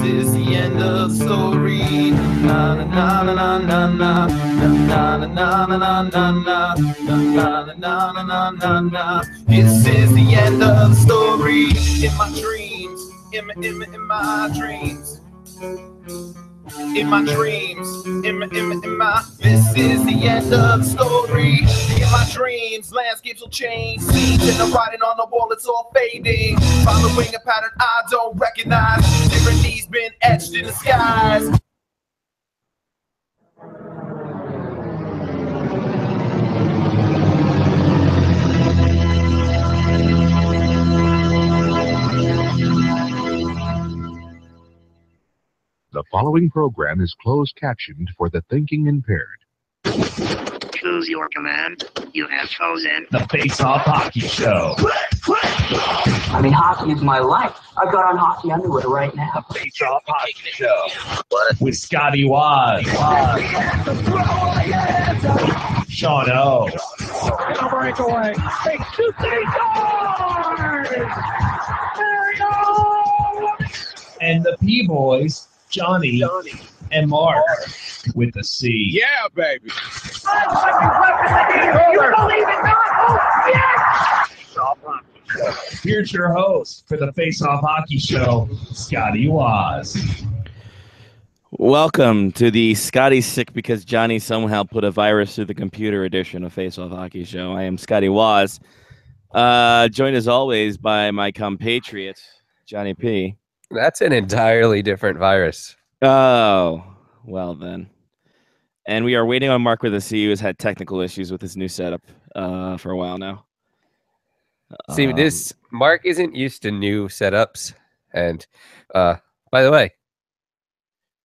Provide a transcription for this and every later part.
is the end of the story. Na na na na na na na na na na na na na na na na na na. This is the end of the story. In my dreams, in my dreams. In my dreams, in my, this is the end of the story. In my dreams, landscapes will change. Scenes and the writing on the wall, it's all fading. Following a pattern I don't recognize. Tyranny's been etched in the skies. The following program is closed captioned for the thinking impaired. Choose your command. You have chosen the Face Off Hockey Show. I mean, hockey is my life. I've got on hockey underwear right now. The Face Off Hockey Show. What? With Scotty Waz. Sean O. breakaway. Takes two scores. There we go. And the P-Boys, Johnny and Mark with the C. Yeah, baby. You believe it not? Oh, yes. Here's your host for the Face Off Hockey Show, Scotty Waz. Welcome to the Scotty Sick Because Johnny Somehow Put a Virus Through the Computer edition of Face Off Hockey Show. I am Scotty Waz, joined as always by my compatriot, Johnny P. That's an entirely different virus. Oh, well then. And we are waiting on Mark with a C, who has had technical issues with his new setup for a while now. See, this Mark isn't used to new setups. And by the way,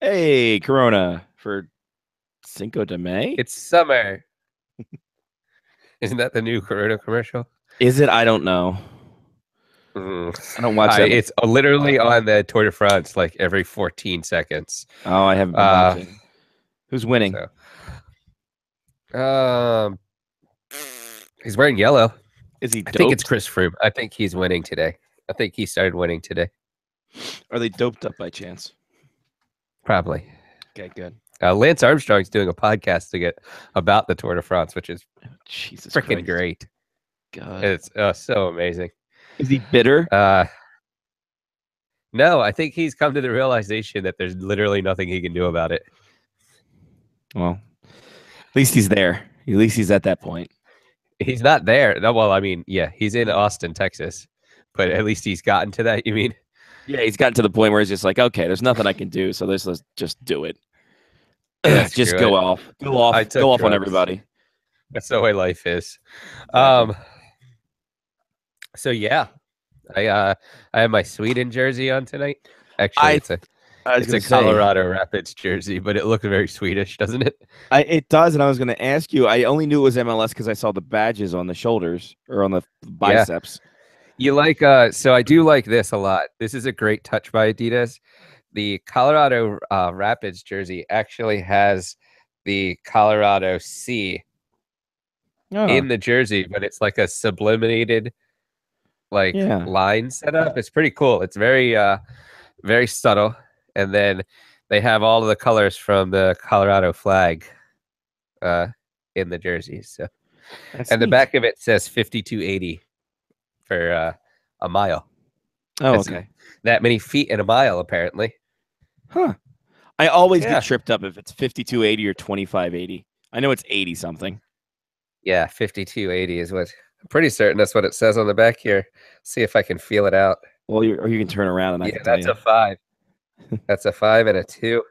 hey, Corona for Cinco de Mayo? it's summer. Isn't that the new Corona commercial? Is it? I don't know. I don't watch it. It's literally on the Tour de France like every 14 seconds. Oh, I haven't been watching. Who's winning? So, he's wearing yellow. Is he I doped? think it's Chris Froome. I think he's winning today. I think he started winning today. Are they doped up by chance? Probably. Okay, good. Lance Armstrong's doing a podcast about the Tour de France, which is Jesus freaking Christ. great. God. It's so amazing. Is he bitter? No, I think he's come to the realization that there's literally nothing he can do about it. Well, at least he's there. At least he's at that point. He's not there. No, well, I mean, yeah, he's in Austin, Texas, but at least he's gotten to that. You mean? Yeah, he's gotten to the point where he's just like, okay, there's nothing I can do, so let's just do it. Yeah, just screw go it. off I on took drugs. everybody. That's the way life is. So yeah, I have my Sweden jersey on tonight. Actually, it's a Colorado Rapids jersey, but it looked very Swedish, doesn't it? It does, and I was going to ask you. I only knew it was MLS because I saw the badges on the shoulders or on the biceps. You like so I do like this a lot. This is a great touch by Adidas. The Colorado Rapids jersey actually has the Colorado C in the jersey, but it's like a sublimated line set up. It's pretty cool. It's very very subtle. And then they have all of the colors from the Colorado flag in the jerseys. So the back of it says 5280 for a mile. Oh, That's okay. That many feet in a mile, apparently. Huh. I always get tripped up if it's 5280 or 2580. I know it's 80 something. Yeah, 5280 is what I'm pretty certain that's what it says on the back here. See if I can feel it out. Well, or you can turn around and I can tell that's you. a 5. That's a 5 and a 2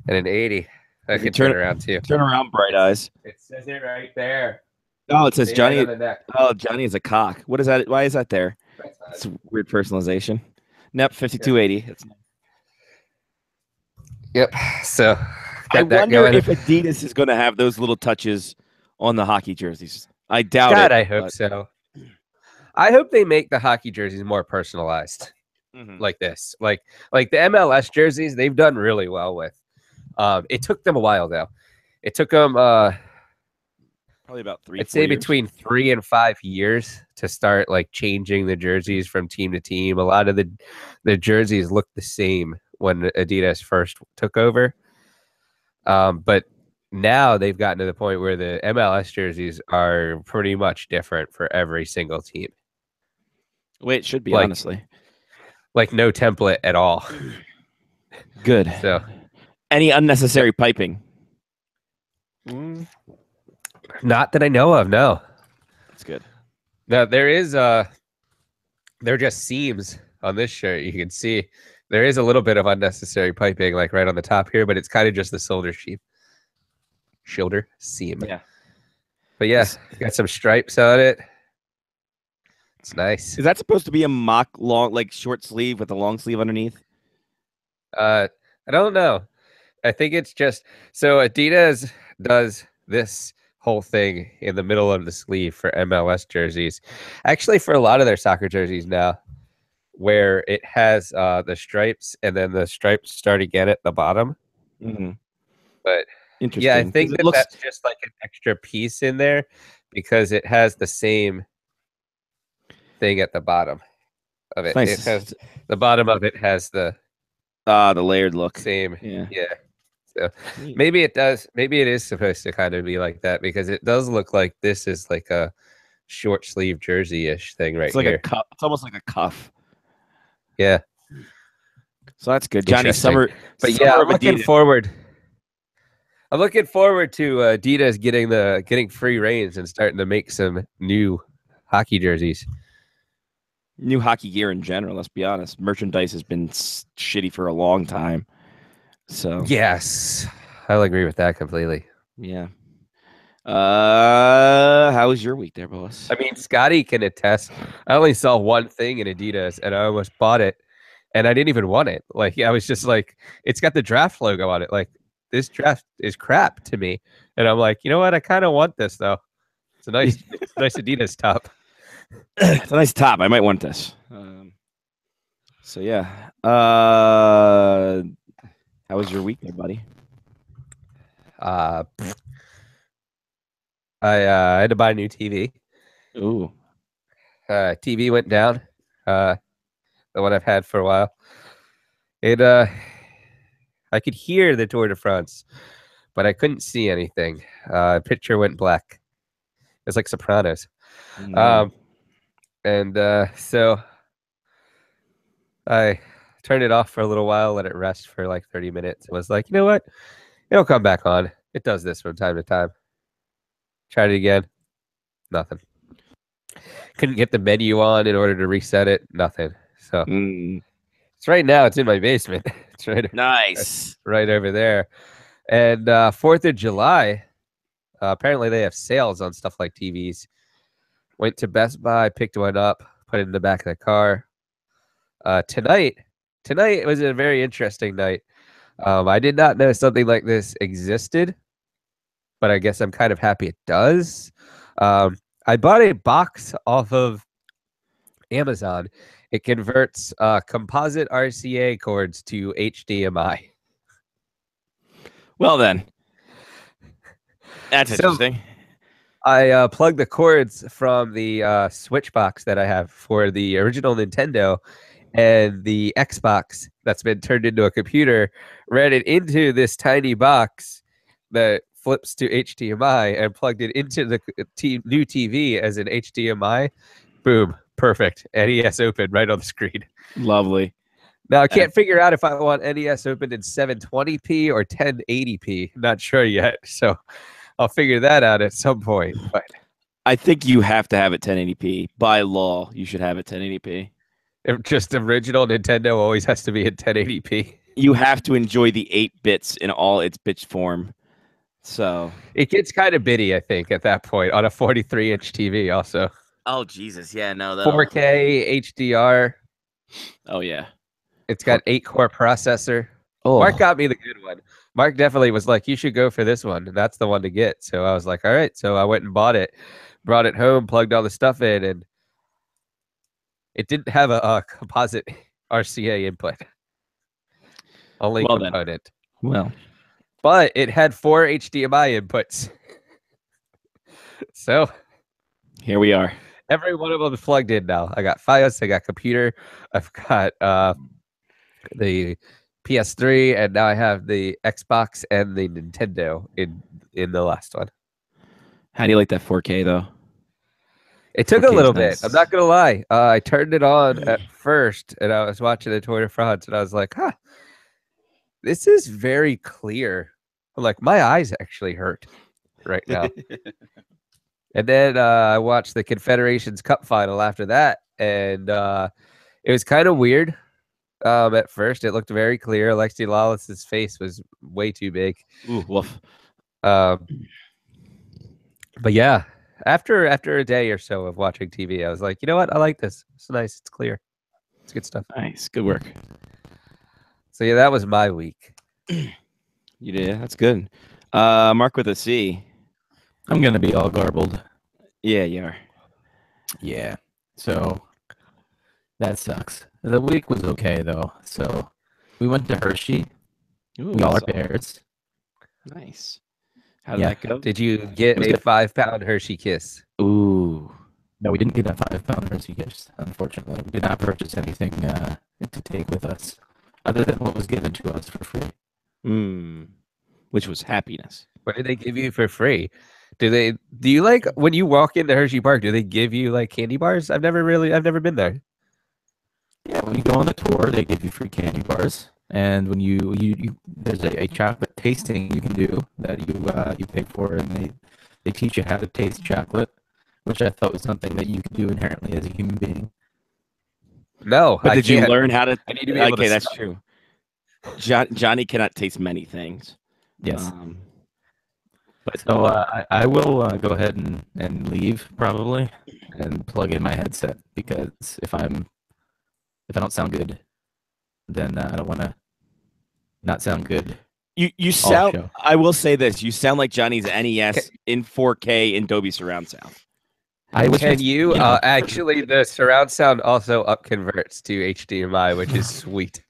and an 80. I can turn around too. Turn around, bright eyes. It says it right there. Oh, it says See Johnny. right on the neck. Oh, Johnny is a cock. What is that? Why is that there? It's weird personalization. Nope, 5280. It's... Yep. So I got that wonder going. if Adidas is going to have those little touches on the hockey jerseys. I doubt God, it. I hope so. I hope they make the hockey jerseys more personalized, like this. Like the MLS jerseys, they've done really well with. It took them a while though. It took them probably about 3. I'd say between 3 and 5 years to start like changing the jerseys from team to team. A lot of the jerseys look the same when Adidas first took over. But now they've gotten to the point where the MLS jerseys are pretty much different for every single team. Way it should be, Like- honestly. Like no template at all. Good. So Any unnecessary piping? not that I know of, no. That's good. No, there is they're just seams on this shirt. You can see there is a little bit of unnecessary piping like right on the top here, but it's kind of just the shoulder seam. Yeah. But yeah, got some stripes on it. It's nice. Is that supposed to be a mock long, like short sleeve with a long sleeve underneath? I don't know. I think it's just so Adidas does this whole thing in the middle of the sleeve for MLS jerseys. Actually, for a lot of their soccer jerseys now, where it has the stripes and then the stripes start again at the bottom. Mm-hmm. But Interesting. yeah, I think 'Cause it that looks that's just like an extra piece in there because it has the same thing at the bottom of it. nice. It has the bottom of it has the the layered look. same. Yeah. Yeah. So maybe it does. Maybe it is supposed to kind of be like that because it does look like this is like a short sleeve jersey-ish thing right It's like here. a cuff. It's almost like a cuff. Yeah. So that's good. Johnny Interesting. Summer. But Summer yeah, I'm of looking Adidas. forward. I'm looking forward to Adidas getting free reins and starting to make some new hockey jerseys. New hockey gear in general. Let's be honest. Merchandise has been shitty for a long time. So Yes, I'll agree with that completely. yeah. How was your week there, boss? I mean, Scotty can attest. I only saw one thing in Adidas, and I almost bought it, and I didn't even want it. Like, I was just like, it's got the draft logo on it. Like, this draft is crap to me, and I'm like, you know what? I kind of want this though. It's a nice, it's a nice Adidas top. It's a nice top. I might want this. So yeah. How was your week there, buddy? I had to buy a new TV. Ooh. TV went down. The one I've had for a while. It I could hear the Tour de France, but I couldn't see anything. Picture went black. It's like Sopranos. So I turned it off for a little while, let it rest for like 30 minutes. I was like, you know what? It'll come back on. It does this from time to time. Tried it again. Nothing. Couldn't get the menu on in order to reset it. Nothing. So it's right now. It's in my basement. It's Nice. right over there. And 4th of July, apparently they have sales on stuff like TVs. Went to Best Buy, picked one up, put it in the back of the car. Tonight was a very interesting night. I did not know something like this existed, but I guess I'm kind of happy it does. I bought a box off of Amazon. It converts composite RCA cords to HDMI. Well then. That's So- interesting. I plugged the cords from the Switch box that I have for the original Nintendo and the Xbox that's been turned into a computer, ran it into this tiny box that flips to HDMI and plugged it into the new TV as an HDMI. Boom. Perfect. NES open right on the screen. Lovely. Now, I can't figure out if I want NES open in 720p or 1080p. Not sure yet. So I'll figure that out at some point. But I think you have to have it 1080p. By law, you should have it 1080p. if just original Nintendo always has to be in 1080p. You have to enjoy the 8 bits in all its bit form. So. It gets kind of bitty, I think, at that point on a 43-inch TV also. Oh, Jesus. Yeah, no. 4K HDR. Oh, yeah. It's got 8-core processor. Oh, Mark got me the good one. Mark definitely was like, you should go for this one. That's the one to get. So I was like, all right. So I went and bought it, brought it home, plugged all the stuff in, and it didn't have a composite RCA input. Only Well then. component. well. But it had 4 HDMI inputs. So Here we are. every one of them is plugged in now. I got Fios, I got computer, I've got the PS3, and now I have the Xbox and the Nintendo in the last one. How do you like that 4K though? It took 4K a is little nice. bit. I'm not gonna lie. I turned it on at first, and I was watching the Tour de France, and I was like, "Huh, this is very clear." Like my eyes actually hurt right now. And then I watched the Confederations Cup final after that, and it was kind of weird. At first, it looked very clear. Alexi Lawless's face was way too big. Ooh, woof. But yeah, after a day or so of watching TV, I was like, you know what? I like this. It's nice. It's clear. It's good stuff. Nice, good work. So yeah, that was my week. You did. That's good. Mark with a C. I'm gonna be all garbled. Yeah, you are. Yeah. So that sucks. The week was okay though. So we went to Hershey. Ooh, We all are that's bears. nice. How did Yeah. that go? Did you get It was a good. 5-pound Hershey Kiss? Ooh. No, we didn't get a 5-pound Hershey Kiss. Unfortunately, we did not purchase anything to take with us, other than what was given to us for free. Which was happiness. What did they give you for free? Do you like when you walk into Hershey Park? Do they give you like candy bars? I've never been there. Yeah, when you go on the tour, they give you free candy bars, and when you there's a chocolate tasting you can do that you pay for, and they teach you how to taste chocolate, which I thought was something that you could do inherently as a human being. No, But I did you can't. learn how to? I need to be able Okay, to that's stop. true. Johnny cannot taste many things. Yes. But So I will go ahead and leave probably and plug in my headset, because if I don't sound good, then I don't want to not sound good. you sound. show. I will say this: you sound like Johnny's NES in 4K in Dolby surround sound. I was Can just, you know, actually the surround sound also up converts to HDMI, which is sweet.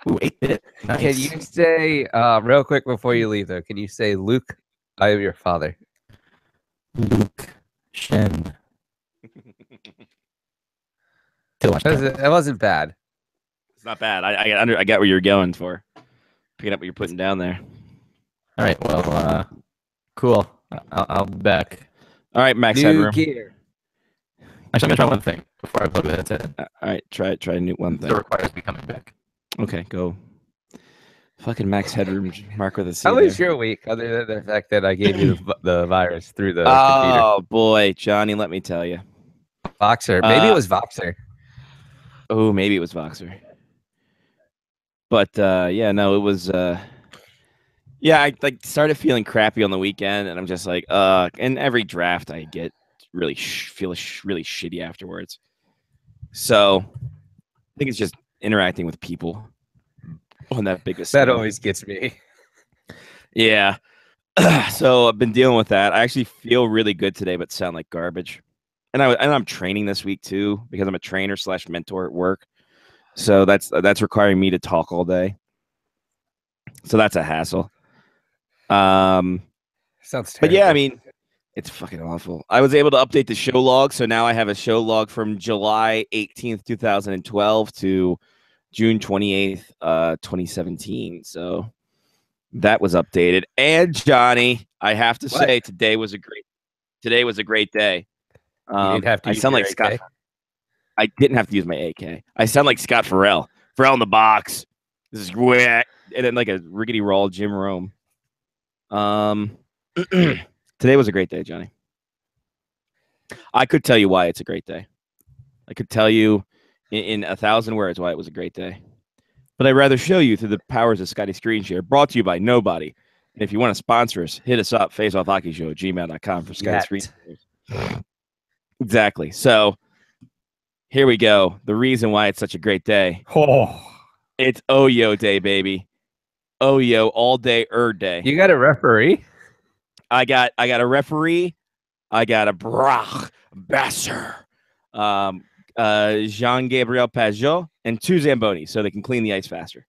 ooh, 8-bit. Nice. Can you say real quick before you leave though? Can you say, Luke, I am your father? Luke Shen? Still watch that. That wasn't bad. It's not bad. I get what you're going for. Picking up what you're putting down there. All right. Well, cool. I'll be back. All right, Max New Headroom. gear. Actually, I'm gonna try one thing before I plug the headset in. All right, try a new one It thing. requires me coming back. Okay, go. Fucking Max Headroom, Mark with a C. How was there. your week, other than the fact that I gave you the virus through the computer? Oh boy, Johnny, let me tell you. Voxer. Maybe it was Voxer. Oh, maybe it was Voxer. But yeah, no, it was. Yeah, I like started feeling crappy on the weekend, and I'm just like, and every draft I get really feel really shitty afterwards. So I think it's just interacting with people on that biggest. That scale. always gets me. Yeah. So I've been dealing with that. I actually feel really good today, but sound like garbage. And I'm training this week too, because I'm a trainer / mentor at work. So that's requiring me to talk all day. So that's a hassle. Sounds terrible. But yeah, I mean, it's fucking awful. I was able to update the show log, so now I have a show log from July 18th, 2012 to June 28th, 2017. So that was updated. And Johnny, I have to say, today was a great day. You didn't have to I use sound your like Scott. AK? I didn't have to use my AK. I sound like Scott Farrell. Farrell in the box. This is whack. And then like a rickety roll Jim Rome. Today was a great day, Johnny. I could tell you why it's a great day. I could tell you in 1,000 words why it was a great day. But I'd rather show you through the powers of Scotty Screen Share, brought to you by nobody. And if you want to sponsor us, hit us up, faceoffhockeyshow@gmail.com for Scotty Screen Shares. Exactly. So here we go. The reason why it's such a great day. Oh, It's Oyo Day, baby. Oyo all day, day. you got a referee? I got a referee. I got a Brach Besser, Jean-Gabriel Pajot, and 2 Zambonis so they can clean the ice faster.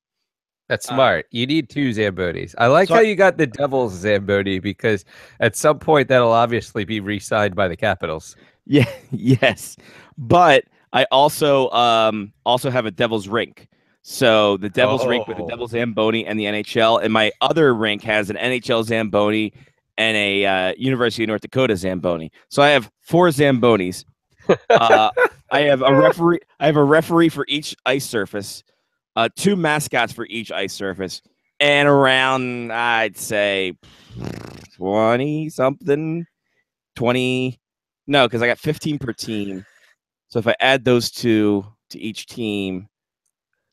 That's smart. You need 2 Zambonis. I like so how you got the Devils Zamboni, because at some point that'll obviously be re-signed by the Capitals. Yeah, yes. But I also have a Devil's Rink. So the Devils rink with the Oh. Devils Zamboni and the NHL, and my other rink has an NHL Zamboni and a University of North Dakota Zamboni. So I have 4 Zambonis. I have a referee. I have a referee for each ice surface, 2 mascots for each ice surface, and around I'd say 20 something, 20. No, because I got 15 per team. So if I add those 2 to each team,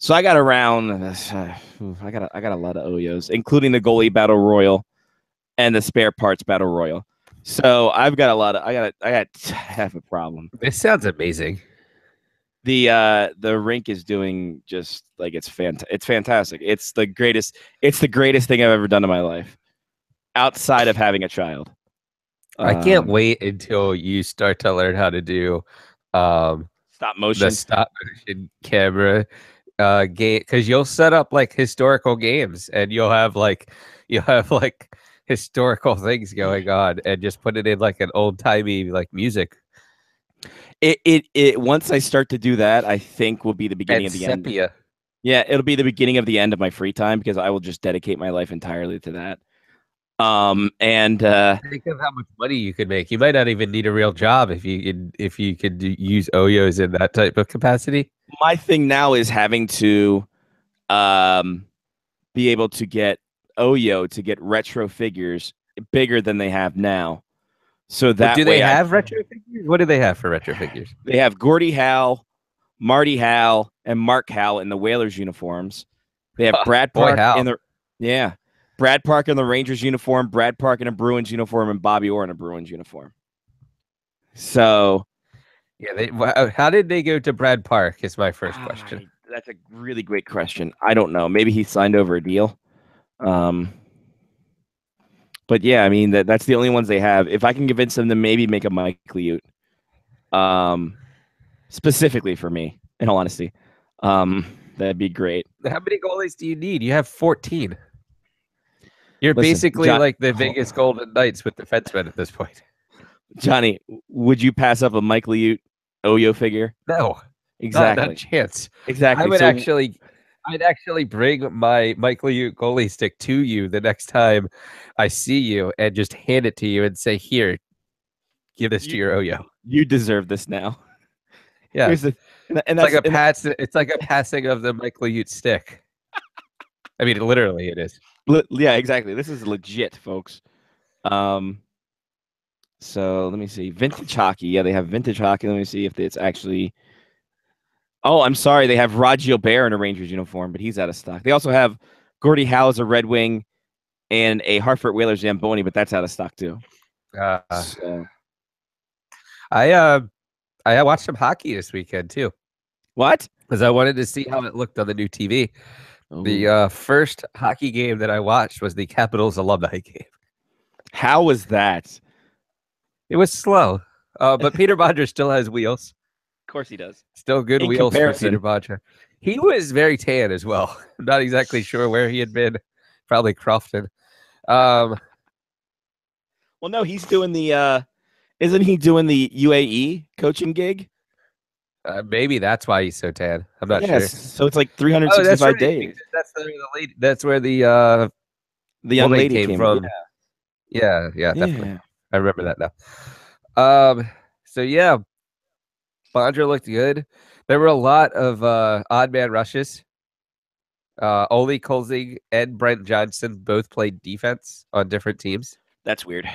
so I got around. I got a lot of Oyos, including the goalie battle royal and the spare parts battle royal. So I've got a lot of. I got half a problem. This sounds amazing. The rink is doing just like it's fantastic. It's the greatest thing I've ever done in my life, outside of having a child. I can't wait until you start to learn how to do Stop motion. the stop motion camera game, because you'll set up like historical games and you'll have like historical things going on and just put it in like an old timey like music. It once I start to do that, I think will be the beginning And of the end. sepia. Yeah, it'll be the beginning of the end of my free time because I will just dedicate my life entirely to that. And Think of how much money you could make. You might not even need a real job if you could use Oyos in that type of capacity. my thing now is having to be able to get Oyo to get retro figures bigger than they have now. So that Do way they have retro figures? What do they have for retro figures? They have Gordie Howe, Marty Howe, and Mark Howe in the Whalers uniforms. They have Brad Boy, Park Howe. in the Brad Park in the Rangers uniform, Brad Park in a Bruins uniform, and Bobby Orr in a Bruins uniform. So Yeah, how did they go to Brad Park? Is my first question. That's a really great question. I don't know. Maybe he signed over a deal. But yeah, I mean that's the only ones they have. If I can convince them to maybe make a Mike Liut, specifically for me, in all honesty, that'd be great. How many goalies do you need? You have 14. You're Listen, basically John- like the Vegas Golden Knights with defensemen at this point. Johnny, would you pass up a Mike Liut Oyo figure? No, Exactly. not a chance. Exactly. I would So- I'd actually bring my Mike Liut goalie stick to you the next time I see you and just hand it to you and say, "Here, give this to your Oyo." You deserve this now. Yeah, Here's the, and it's like a pass. It's like a passing of the Mike Liut stick. I mean, literally, it is. Yeah, exactly. This is legit, folks. So let me see. Vintage hockey. Yeah, they have vintage hockey. Let me see if it's actually. Oh, I'm sorry. They have Rod Gilbert in a Rangers uniform, but he's out of stock. They also have Gordie Howe as a Red Wing and a Hartford Whalers Zamboni, but that's out of stock too. So, I watched some hockey this weekend too what? because I wanted to see how it looked on the new TV. The first hockey game that I watched was the Capitals alumni game. How was that? It was slow, but Peter Bodger still has wheels. Of course he does. Still good In wheels comparison. for Peter Bodger. He was very tan as well. I'm not exactly sure where he had been. Probably Crofton. Well, no, he's doing the. Isn't he doing the UAE coaching gig? Maybe that's why he's so tan. I'm not Yes. sure. So it's like Oh, that's 365 right. days. That's the lady. That's where the The young woman lady came from. Yeah, definitely. Yeah. I remember that now. So yeah, Bodger looked good. There were a lot of odd man rushes. Ole Kolzig and Brent Johnson both played defense on different teams. That's weird.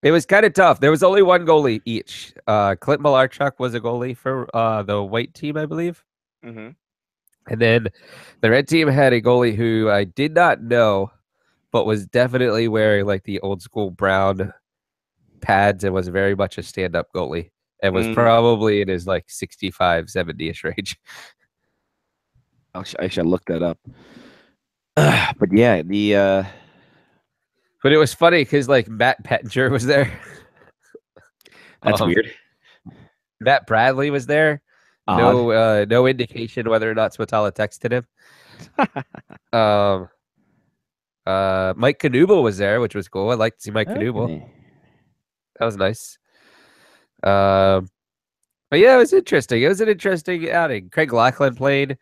It was kind of tough. There was only one goalie each. Clint Malarchuk was a goalie for the white team, I believe. Mm-hmm. And then the red team had a goalie who I did not know, but was definitely wearing like the old school brown pads and was very much a stand-up goalie and was probably in his like 65, 70-ish range. I should look that up. But yeah, the But it was funny because like Matt Pettinger was there. that's weird. Matt Bradley was there. Odd. No indication whether or not Spatala texted him. Mike Knuble was there, which was cool. I like to see Mike Knuble. Okay. That was nice. But yeah, it was interesting. It was an interesting outing. Craig Laughlin played.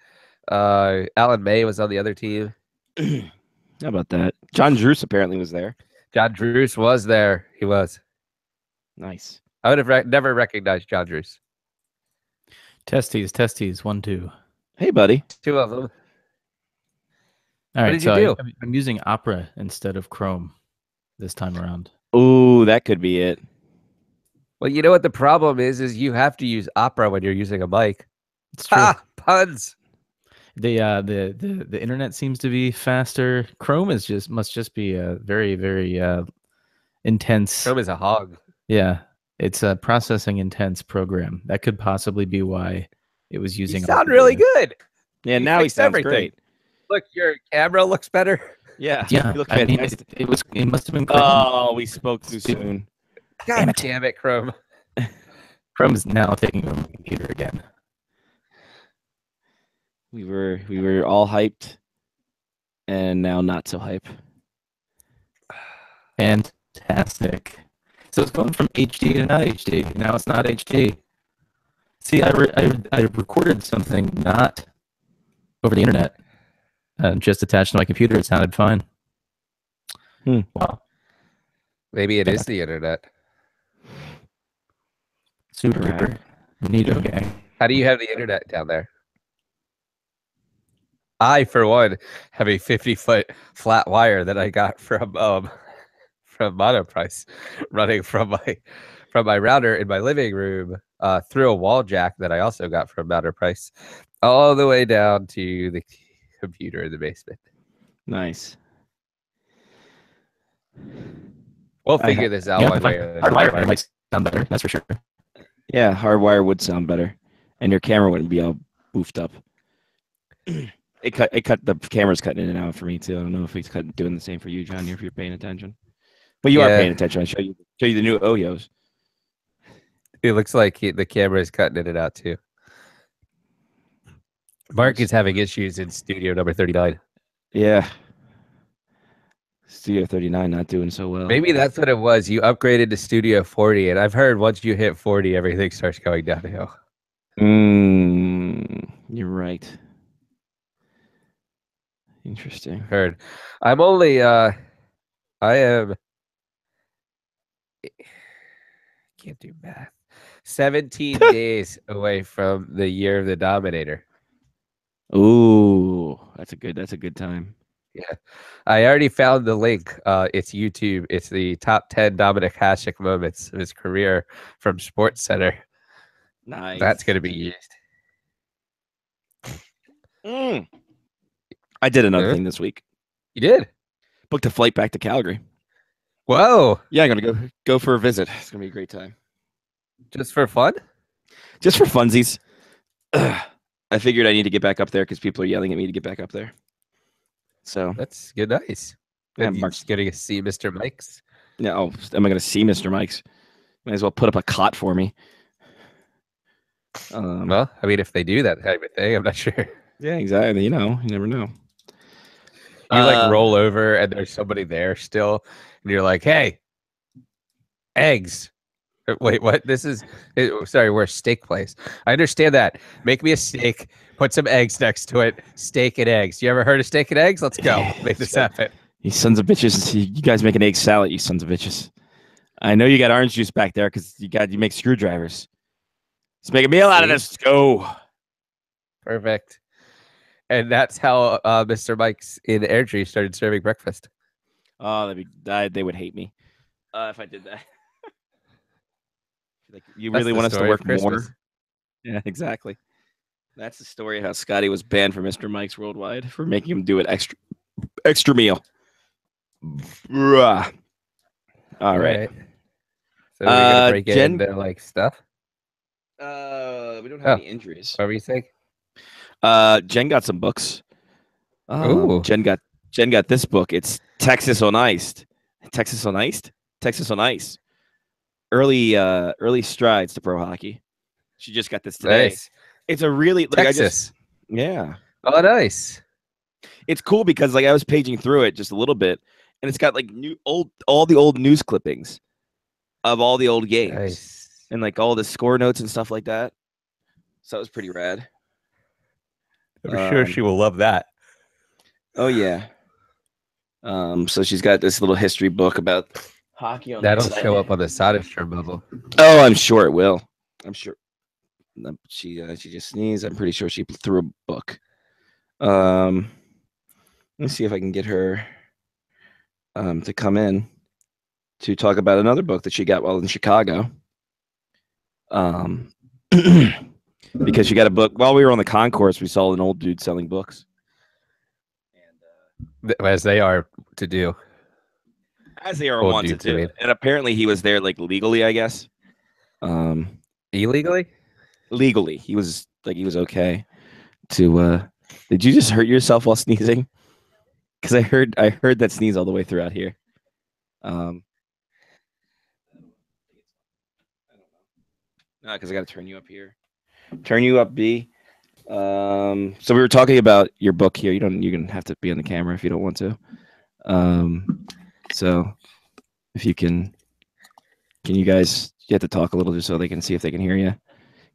Alan May was on the other team. How about that? John Druce apparently was there. John Druce was there. He was. Nice. I would have never recognized John Druce. Testes, 1, 2. Hey, buddy. 2 of them. All right, did so you do? I'm using Opera instead of Chrome this time around. Ooh, that could be it. Well, you know what the problem is you have to use Opera when you're using a mic. It's true. Ah, puns. The internet seems to be faster. Chrome must just be a very, very intense. Chrome is a hog. Yeah, it's a processing intense program. That could possibly be why it was using. You sound really good. Yeah, You now he fixed sounds everything. great. Look, your camera looks better. Yeah, Yeah, you look I mean, fantastic. it must have been. Chrome. Oh, we spoke too soon. God damn it, Chrome. Chrome is now taking over my computer again. We were all hyped, and now not so hype. Fantastic. So it's going from HD to not HD. Now it's not HD. See, I recorded something not over the internet, just attached to my computer. It sounded fine. Wow. Maybe it is the internet. Super Right. duper. Neato gang. How do you have the internet down there? I, for one, have a 50-foot flat wire that I got from Monoprice, running from my router in my living room through a wall jack that I also got from Monoprice, all the way down to the computer in the basement. Nice. We'll figure this out one way or Hardwire might sound better. That's for sure. Yeah, hardwire would sound better, and your camera wouldn't be all boofed up. It cut. The camera's cutting in and out for me too. I don't know if he's doing the same for you, John. If you're paying attention, but you are Yeah. paying attention. I show you the new Oyos. It looks like the camera is cutting in and out too. Mark is having issues in studio number 39. Yeah. Studio 39 not doing so well. Maybe that's what it was. You upgraded to Studio 40, and I've heard once you hit 40, everything starts going downhill. You're right. Interesting. Heard. I'm only I am can't do math. 17 days away from the year of the Dominator. Ooh, that's a good time. Yeah. I already found the link. It's YouTube. It's the top 10 Dominic Hasek moments of his career from Sports Center. Nice. That's going to be used. I did another Huh? thing this week. You did? Booked a flight back to Calgary. Whoa. Yeah, I'm gonna go for a visit. It's gonna be a great time. Just for fun? Just for funsies. I figured I need to get back up there because people are yelling at me to get back up there. So That's good. Nice. Yeah, And you're Mark's- just getting to see Mr. Mike's. yeah. Oh, am I gonna see Mr. Mike's? Might as well put up a cot for me. Well, I mean, if they do that type of thing, I'm not sure. Yeah, exactly. You never know. You like roll over and there's somebody there still, and you're like, "Hey, eggs." Wait, what? Sorry, we're a steak place. I understand that. Make me a steak. Put some eggs next to it. Steak and eggs. You ever heard of steak and eggs? Let's go. Make this happen. You sons of bitches. You guys make an egg salad, you sons of bitches. I know you got orange juice back there because you make screwdrivers. Let's make a meal out of this. Let's go. Perfect. And that's how Mr. Mike's in Airdrie started serving breakfast. Oh, they would hate me if I did that. Like, you That's really the want us to story work of Christmas. more? Yeah, exactly. That's the story of how Scotty was banned from Mr. Mike's Worldwide for making him do an extra meal. Bruh. All right. So we're gonna break Jen- into like stuff. We don't have any injuries. What were you saying? Jen got some books. Ooh. Jen got this book. It's Texas on Ice. Texas on Ice. Early strides to pro hockey. She just got this today. Nice. It's a really Texas. yeah. Oh, nice. It's cool because I was paging through it just a little bit, and it's got like all the old news clippings of all the old games. Nice. and like all the score notes and stuff like that. So it was pretty rad. I'm sure she will love that. Oh yeah. So she's got this little history book about hockey on That'll the side. show up on the SodaStream bubble. Oh, I'm sure it will. I'm sure. She just sneezed. I'm pretty sure she threw a book. Let me see if I can get her to come in to talk about another book that she got while in Chicago. Because she got a book while we were on the concourse. We saw an old dude selling books, As they are to do. as they are Old wont to dudes, I do. mean. And apparently, he was there like legally, I guess. Illegally? Legally, he was okay to. Did you just hurt yourself while sneezing? Because I heard that sneeze all the way throughout here. No, because I got to turn you up here. Turn you up, B. So we were talking about your book here. You can have to be on the camera if you don't want to. So if you can you guys, you have to talk a little just so they can see if they can hear you.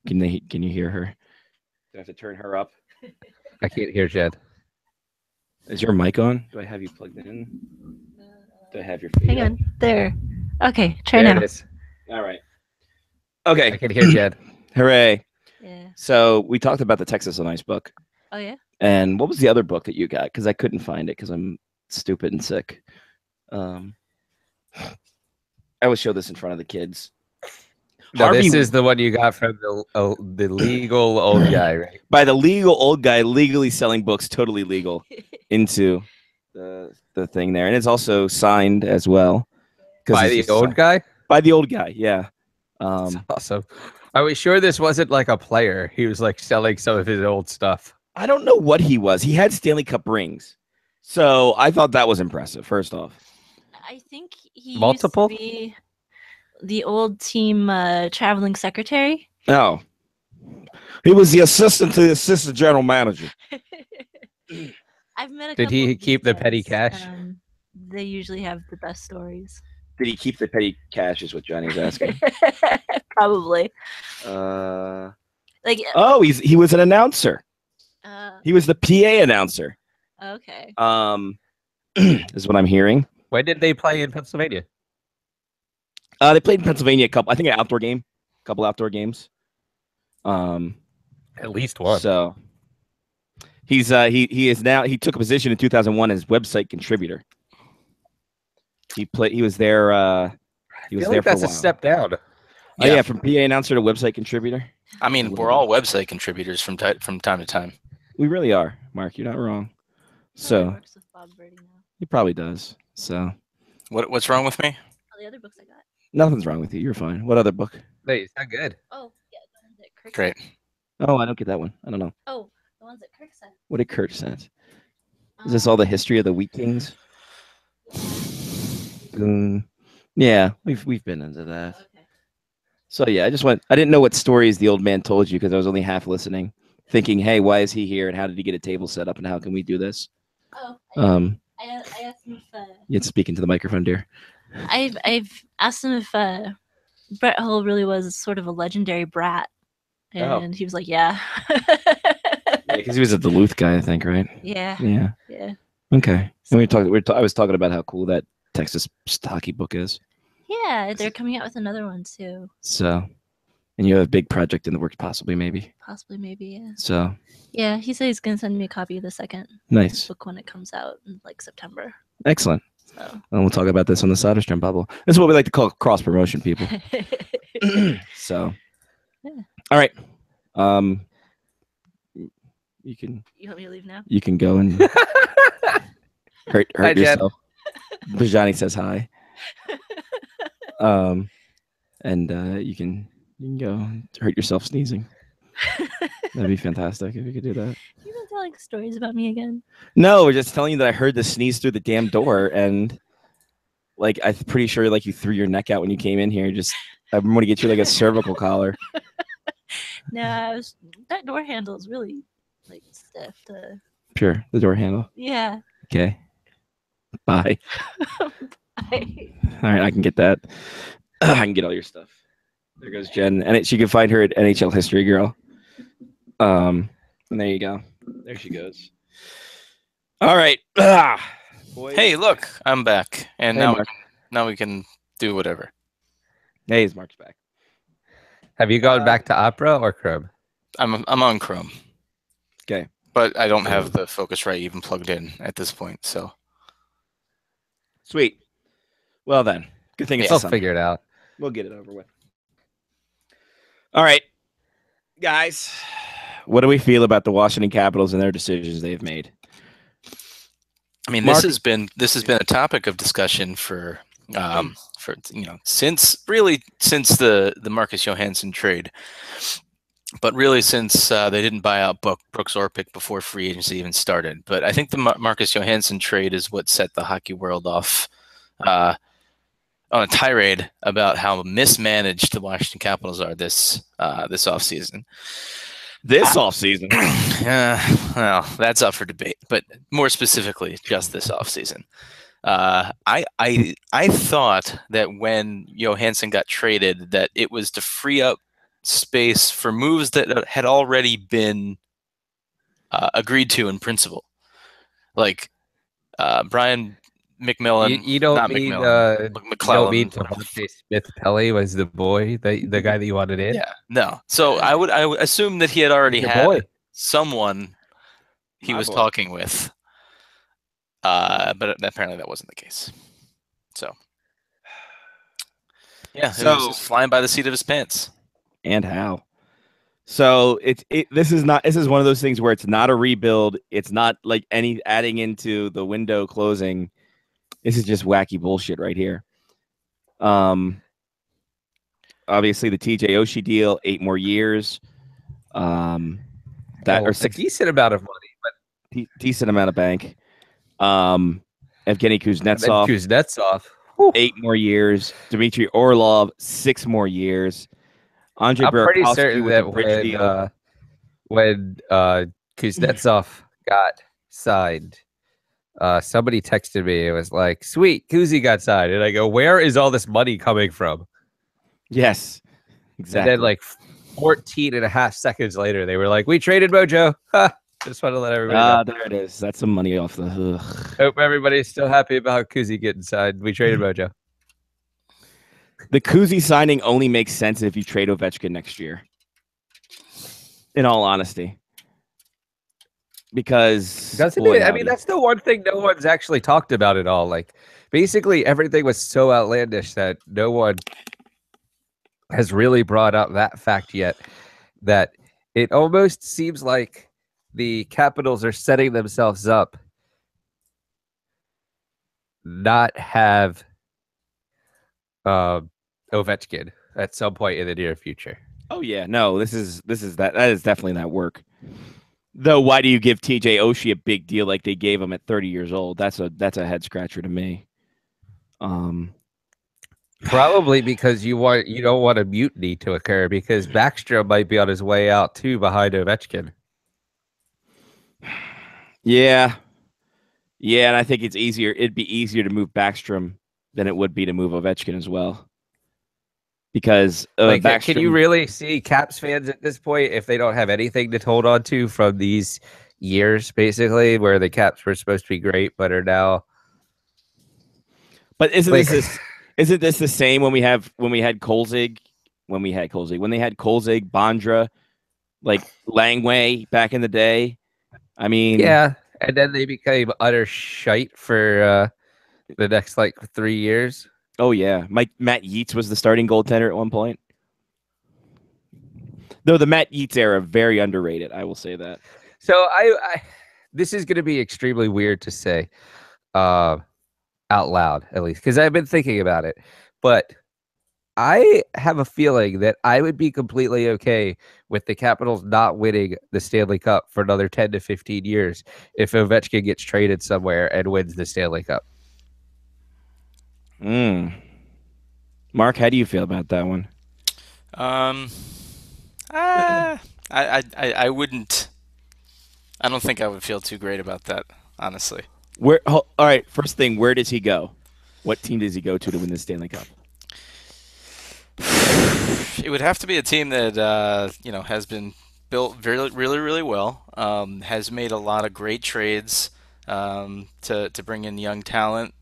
Can you hear her? Do I have to turn her up? I can't hear Jed. Is your mic on? Do I have you plugged in? Do I have your feet Hang up? on. There. Okay, try There now. it is. All right. I Okay. can hear Jed. Hooray. Yeah. So we talked about the Texas on Ice book. Oh yeah. And what was the other book that you got? Because I couldn't find it because I'm stupid and sick. I always show this in front of the kids. No, Harvey- this is the one you got from the legal old guy, right? By the legal old guy legally selling books, totally legal, into the thing there. And it's also signed as well. 'Cause By it's the just old guy? By the old guy, yeah. That's awesome. Are we sure this wasn't like a player? He was like selling some of his old stuff. I don't know what he was. He had Stanley Cup rings. So I thought that was impressive, first off. I think he Multiple? used to be the old team traveling secretary. Oh. He was the assistant to the assistant general manager. I've met a Did couple he of keep these the petty guys. cash? They usually have the best stories. Did he keep the petty cash is what Johnny was asking. Probably. Like Oh, he was an announcer. He was the PA announcer. okay. Is what I'm hearing. When did they play in Pennsylvania? They played in Pennsylvania a couple outdoor games. At least one. So he's he took a position in 2001 as website contributor. He was there he was I feel there like for that's a a while. step down. Oh yeah, from PA announcer to website contributor. I mean, we're all website contributors from time to time. We really are, Mark. You're not wrong. So Works with Bob Birdie now. he probably does. So What's wrong with me? All the other books I got. nothing's wrong with you. You're fine. What other book? Wait, it's not good. Oh yeah, the ones that Kirk Great. sent. Oh, I don't get that one. I don't know. Oh, the ones that Kirk sent. What did Kurt send? Is this all the history of the Vikings? Yeah, we've been into that. Okay. So yeah, I didn't know what stories the old man told you because I was only half listening, thinking, hey, why is he here and how did he get a table set up and how can we do this? Oh, I asked him if You had to speak into the microphone, dear. I've asked him if Brett Hull really was sort of a legendary brat, Oh. and he was like, "Yeah, Because he was a Duluth guy, I think, right? yeah, Yeah. yeah, Okay. And I was talking about how cool that Texas hockey book is. yeah." They're coming out with another one too, So, and you have a big project in the works, possibly, maybe. possibly, maybe. Yeah, So yeah. He said he's gonna send me a copy of the second nice, book when it comes out in like September. excellent. So. And we'll talk about this on the SodaStream bubble. This is what we like to call cross promotion, people. So, Yeah. all right. You can You want me to leave now? you can go and hurt Hi, Jen. yourself. Bajani says hi. And you can go and hurt yourself sneezing. That'd be fantastic if you could do that. You've been telling stories about me again. No, we're just telling you that I heard the sneeze through the damn door, and like I'm pretty sure like you threw your neck out when you came in here. I'm going to get you like a cervical collar. No, that door handle is really like stiff. Sure, the door handle. Yeah. Okay. Bye. Bye. All right, I can get that. I can get all your stuff. There goes Jen, and she can find her at NHL History Girl. And there you go. There she goes. All right. Boys. Hey, look, I'm back, and Hey, now Mark. now we can do whatever. Hey, it's Mark's back. Have you gone back to Opera or Chrome? I'm on Chrome. Okay. But I don't have the Focusrite even plugged in at this point, so. Sweet. Well then, good thing it's I'll Sunday. figure it out. We'll get it over with. All right, guys. What do we feel about the Washington Capitals and their decisions they've made? I mean, Mark- this has been a topic of discussion for since the Marcus Johansson trade, but really since they didn't buy out Brooks Orpik before free agency even started. But I think the Marcus Johansson trade is what set the hockey world off on a tirade about how mismanaged the Washington Capitals are this offseason. This offseason? Well, that's up for debate, but more specifically, just this offseason. I thought that when Johansson got traded, that it was to free up space for moves that had already been agreed to in principle, like Brian McMillan. You don't not mean McMillan, you don't McClellan. mean Devontae Smith-Pelly was the boy, the guy that you wanted in? Yeah, no. So I would assume that he had already Your had boy. someone he My was boy. talking with, but apparently that wasn't the case. So yeah, it was just flying by the seat of his pants. And how? So this is one of those things where it's not a rebuild. It's not like any adding into the window closing. This is just wacky bullshit right here. Obviously the TJ Oshie deal, 8 more years. That or a 6 decent amount of money, but decent amount of bank. Evgeny Kuznetsov, Kuznetsov, 8 more years. Dmitry Orlov, 6 more years. Andre I'm pretty Burakovsky certain with that the bridge deal. when Kuznetsov got signed, somebody texted me. It was like, "Sweet, Kuzi got signed," and I go, "Where is all this money coming from?" Yes, exactly. And then, like 14 and a half seconds later, they were like, "We traded Mojo." Ha! Just want to let everybody know. There it is. That's some money off the. Hope everybody's still happy about Kuzi getting signed. We traded Mojo. The Kuzi signing only makes sense if you trade Ovechkin next year. In all honesty, because Doesn't boy, it? I mean, howdy. that's the one thing no one's actually talked about at all. Like, basically, everything was so outlandish that no one has really brought up that fact yet. That it almost seems like the Capitals are setting themselves up not have Ovechkin at some point in the near future. Oh yeah, no, this is that is definitely that work. Though, why do you give TJ Oshie a big deal like they gave him at 30 years old? That's a head scratcher to me. Probably because you don't want a mutiny to occur because Backstrom might be on his way out too behind Ovechkin. Yeah, and I think it's easier. It'd be easier to move Backstrom than it would be to move Ovechkin as well. Because Like, Backstrom, can you really see Caps fans at this point if they don't have anything to hold on to from these years, basically, where the Caps were supposed to be great but are now? But isn't like, isn't this the same when they had Kolzig, Bondra, like Langway back in the day? I mean, yeah, and then they became utter shite for the next like 3 years. Oh yeah, Matt Yeats was the starting goaltender at one point. Though the Matt Yeats era very underrated, I will say that. So I this is going to be extremely weird to say out loud, at least, because I've been thinking about it. But I have a feeling that I would be completely okay with the Capitals not winning the Stanley Cup for another 10 to 15 years if Ovechkin gets traded somewhere and wins the Stanley Cup. Mark, how do you feel about that one? I wouldn't. I don't think I would feel too great about that, honestly. All right, first thing, where does he go? What team does he go to win the Stanley Cup? It would have to be a team that has been built really well. Has made a lot of great trades to bring in young talent.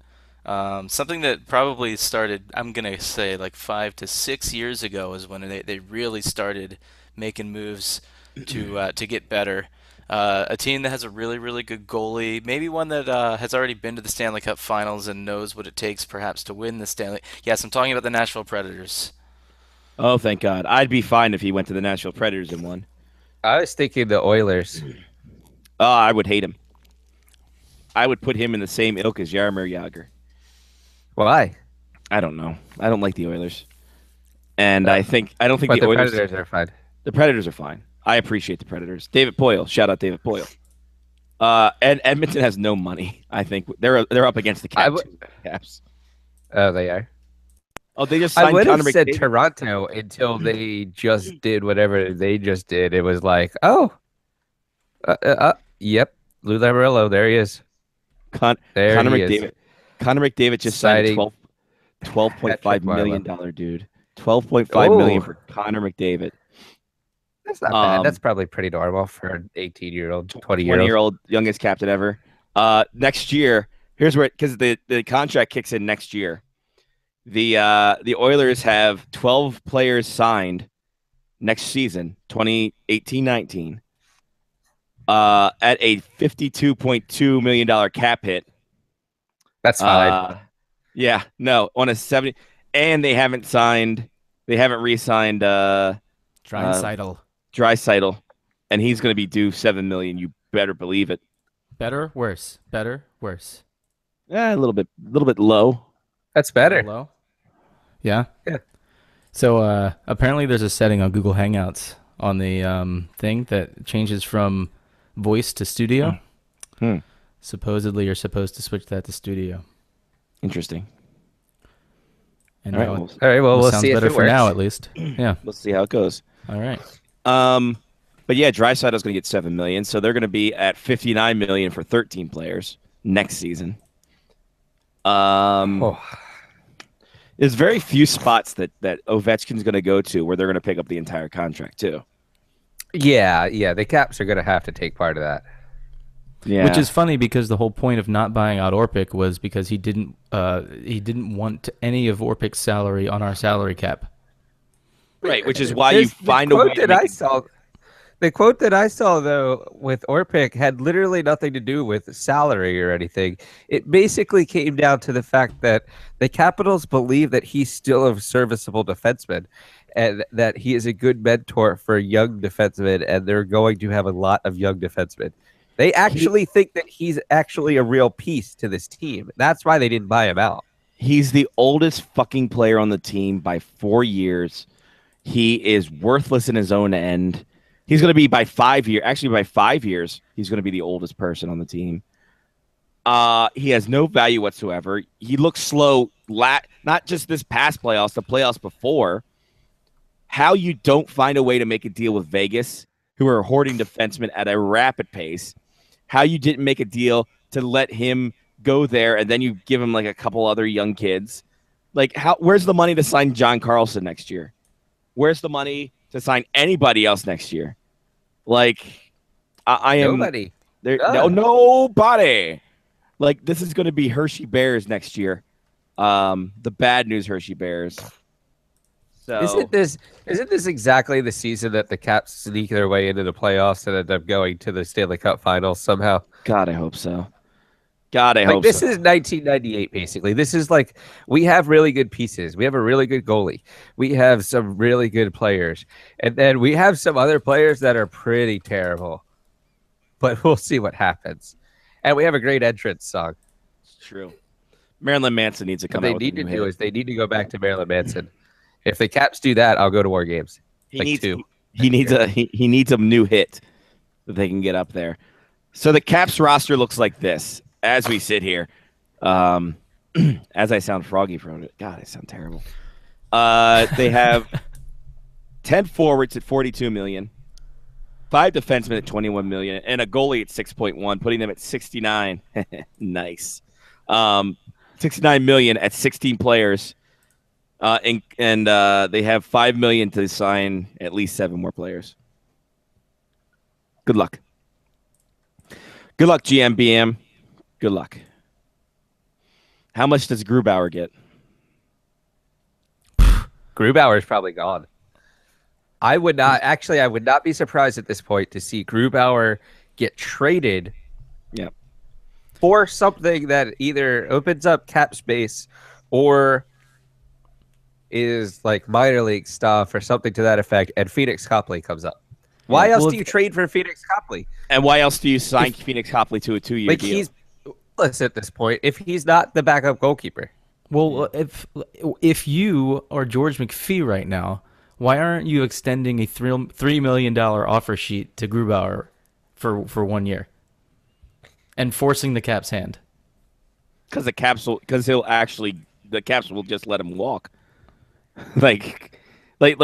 Something that probably started, I'm gonna say, like 5 to 6 years ago is when they really started making moves to get better. A team that has a really good goalie, maybe one that has already been to the Stanley Cup Finals and knows what it takes perhaps to win the Stanley. Yes, I'm talking about the Nashville Predators. Oh, thank God. I'd be fine if he went to the Nashville Predators and won. I was thinking the Oilers. Oh, I would hate him. I would put him in the same ilk as Jaromir Jagr. Why? I don't know. I don't like the Oilers, and I don't think But the the Oilers. Predators are fine. The Predators are fine. I appreciate the Predators. David Poyle, shout out David Poyle. And Edmonton has no money. I think they're up against the Caps. Oh, they are. Oh, they just I signed would have Connor said McDavid. Toronto until they just did whatever they just did. It was like, oh, yep, Lou Lamoriello, there he is. Connor There he is. McDavid. Connor McDavid just signed a Signing $12.5 Patrick million Marleau. dude. $12.5 million Oh. for Connor McDavid. That's not bad. That's probably pretty normal for an 18-year-old, 20-year-old. 20-year-old youngest captain ever. Next year, here's where because the contract kicks in next year. The Oilers have 12 players signed next season, 2018-19, at a $52.2 million cap hit. That's fine. Yeah, no, on a 70, and they haven't re-signed Draisaitl, and he's going to be due $7 million. You better believe it. Better, worse. Better, worse. Yeah, a little bit low. That's better. Low. Yeah. Yeah. So apparently, there's a setting on Google Hangouts on the thing that changes from voice to studio. Supposedly, you're supposed to switch that to studio. Interesting. And All right, now well, it All right, well, we'll sounds see if better it for works. now, at least. Yeah. Let's see how it goes. All right. But yeah, Draisaitl's going to get $7 million, so they're going to be at $59 million for 13 players next season. There's very few spots that Ovechkin's going to go to where they're going to pick up the entire contract too. Yeah, the Caps are going to have to take part of that. Yeah, Which is funny because the whole point of not buying out Orpik was because he didn't want any of Orpik's salary on our salary cap. right. Which is why you find a way. The quote that I saw, though, with Orpik had literally nothing to do with salary or anything. It basically came down to the fact that the Capitals believe that he's still a serviceable defenseman and that he is a good mentor for young defensemen, and they're going to have a lot of young defensemen. They actually think that he's actually a real piece to this team. That's why they didn't buy him out. He's the oldest fucking player on the team by 4 years. He is worthless in his own end. He's going to be by 5 years. Actually, by 5 years, he's going to be the oldest person on the team. He has no value whatsoever. He looks slow. Not just this past playoffs, the playoffs before. How you don't find a way to make a deal with Vegas, who are hoarding defensemen at a rapid pace. How you didn't make a deal to let him go there, and then you give him like a couple other young kids. Like, where's the money to sign John Carlson next year? Where's the money to sign anybody else next year? Like, I am Nobody. there. No, nobody. Like, this is going to be Hershey Bears next year. The bad news Hershey Bears. So Isn't this exactly the season that the Caps sneak their way into the playoffs and end up going to the Stanley Cup Finals somehow? God, I hope so. God, I hope This so. is 1998, basically. This is like, we have really good pieces. We have a really good goalie. We have some really good players. And then we have some other players that are pretty terrible. But we'll see what happens. And we have a great entrance song. It's true. Marilyn Manson needs to come What they out with need a to new do hit. is they need to go back to Marilyn Manson. If the Caps do that, I'll go to War Games. He Like needs 2. he needs a new hit that they can get up there. So the Caps roster looks like this as we sit here. As I sound froggy from it. God, I sound terrible. They have 10 forwards at $42 million, 5 defensemen at $21 million, and a goalie at 6.1, putting them at 69. Nice. $69 million at 16 players. And they have $5 million to sign at least 7 more players. Good luck. Good luck, GMBM. Good luck. How much does Grubauer get? Grubauer is probably gone. I would not be surprised at this point to see Grubauer get traded for something that either opens up cap space or is like minor league stuff or something to that effect, and Phoenix Copley comes up. Why else do you trade for Phoenix Copley? And why else do you sign Phoenix Copley to a 2-year deal? He's at this point if he's not the backup goalkeeper. Well, if you are George McPhee right now, why aren't you extending a $3 million offer sheet to Grubauer for 1 year and forcing the Caps' hand? Because the Caps will just let him walk. Like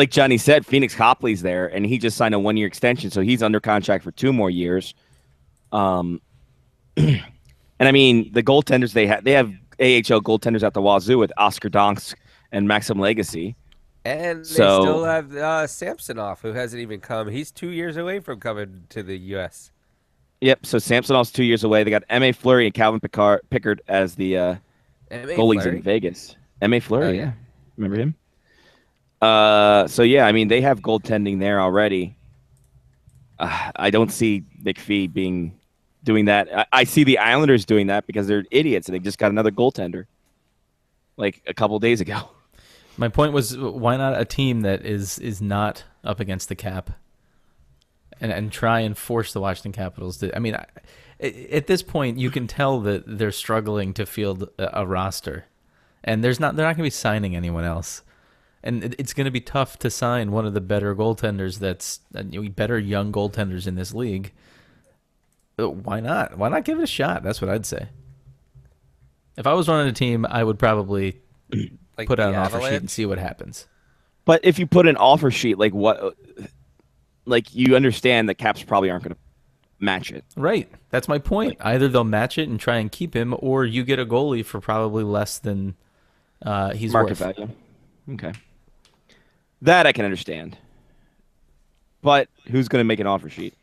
Johnny said, Phoenix Copley's there, and he just signed a 1-year extension, so he's under contract for 2 more years. And I mean, the goaltenders they have AHL goaltenders at the wazoo with Oscar Donsk and Maxim Legacy. And they still have Samsonov, who hasn't even come. He's 2 years away from coming to the U.S. Yep, so Samsonov's 2 years away. They got M.A. Fleury and Calvin Pickard as the goalies in Vegas. M.A. Fleury, yeah. Remember him? So, yeah, I mean, they have goaltending there already. I don't see McPhee doing that. I see the Islanders doing that because they're idiots and they just got another goaltender like a couple days ago. My point was, why not a team that is not up against the cap and try and force the Washington Capitals to? I mean, at this point, you can tell that they're struggling to field a roster, and they're not going to be signing anyone else. And it's going to be tough to sign one of the better goaltenders better young goaltenders in this league. Why not? Why not give it a shot? That's what I'd say. If I was running a team, I would probably put out an offer sheet and see what happens. But if you put an offer sheet, like what? Like you understand the Caps probably aren't going to match it. Right. That's my point. Either they'll match it and try and keep him, or you get a goalie for probably less than he's market worth. value. Okay. That I can understand. But who's going to make an offer sheet?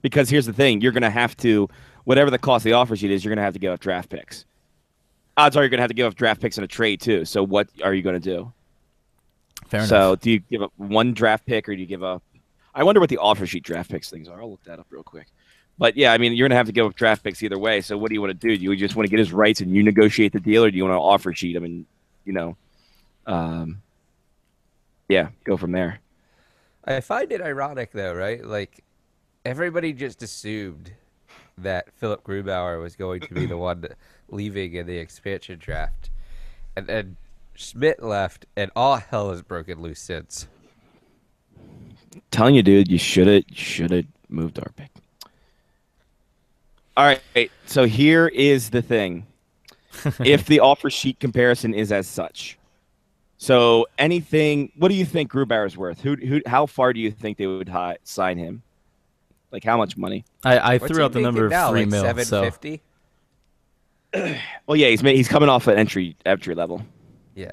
Because here's the thing. You're going to have to, whatever the cost of the offer sheet is, you're going to have to give up draft picks. Odds are you're going to have to give up draft picks in a trade, too. So what are you going to do? Fair enough. So do you give up one draft pick or do you give up? I wonder what the offer sheet draft picks things are. I'll look that up real quick. But, yeah, I mean, you're going to have to give up draft picks either way. So what do you want to do? Do you just want to get his rights and you negotiate the deal, or do you want to offer sheet him and, yeah, go from there. I find it ironic, though, right? Like, everybody just assumed that Philip Grubauer was going to be the one leaving in the expansion draft. And then Schmidt left, and all hell has broken loose since. Telling you, dude, you should have moved our pick. All right, so here is the thing. If the offer sheet comparison is as such. So anything, what do you think Grubauer's worth? How far do you think they would sign him? Like how much money? I threw out the number of $3 million. $750? Well, yeah, he's coming off an entry level. Yeah.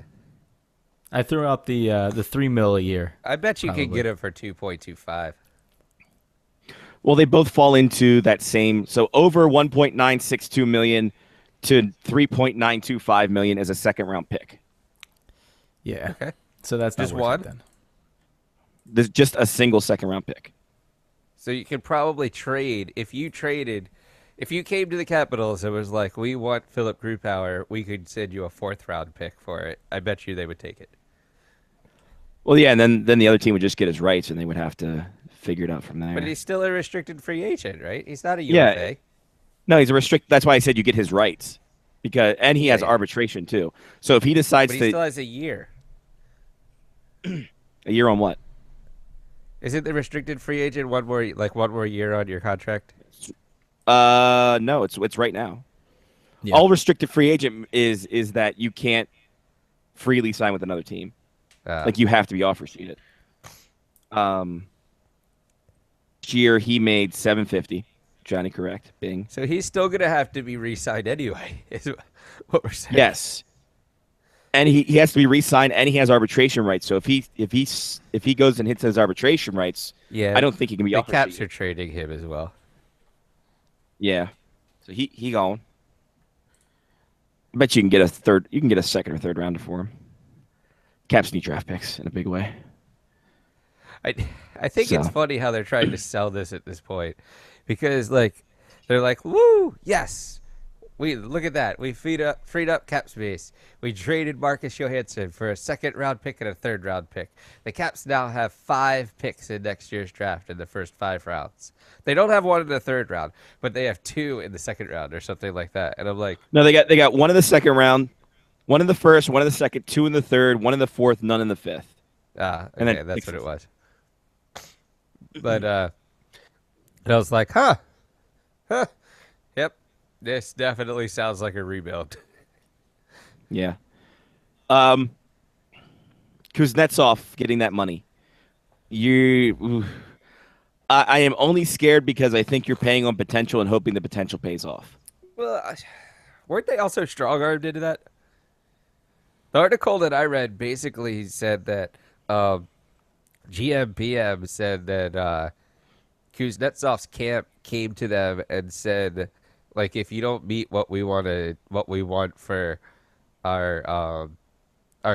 I threw out the $3 million a year. I bet you could get him for 2.25. Well, they both fall into that same. So over 1.962 million to 3.925 million as a second round pick. Yeah. Okay. So that's not just worth one. it then. There's just a single second round pick. So you could probably trade if you came to the Capitals and was like, we want Philip Grubauer, we could send you a 4th round pick for it. I bet you they would take it. Well, yeah, and then the other team would just get his rights, and they would have to figure it out from there. But he's still a restricted free agent, right? He's not a UFA. Yeah. No, he's a restricted. That's why I said you get his rights, and he has arbitration too. So if he decides but he still has a year. A year on what? Is it the restricted free agent one more year on your contract? No, it's right now. Yeah. All restricted free agent is that you can't freely sign with another team. Like you have to be offer sheeted. Year he made $750. Johnny, correct? Bing. So he's still gonna have to be re-signed anyway. Is what we're saying. Yes. And he has to be re-signed, and he has arbitration rights. So if he goes and hits his arbitration rights, Yeah, I don't think he can be the offered. Caps are trading him as well. Yeah, so he gone. I bet you can get a third. You can get a second or third rounder for him. Caps need draft picks in a big way. I think it's So. funny how they're trying to sell this at this point, because like they're like, "Woo, yes, we look at that. We freed up cap space. We traded Marcus Johansson for a second round pick and a third round pick. The Caps now have 5 picks in next year's draft in the first 5 rounds. They don't have one in the third round, but they have 2 in the second round or something like that." And I'm like, No, they got one in the second round, one in the first, one in the second, 2 in the third, 1 in the fourth, none in the fifth. okay, And then that's what it was. But and I was like, huh, yep, this definitely sounds like a rebuild. Yeah. Kuznetsov getting that money. I am only scared because I think you're paying on potential and hoping the potential pays off. Well, weren't they also strong-armed into that? The article that I read basically said that GMPM said that Kuznetsov's camp came to them and said, like, if you don't meet what we want for our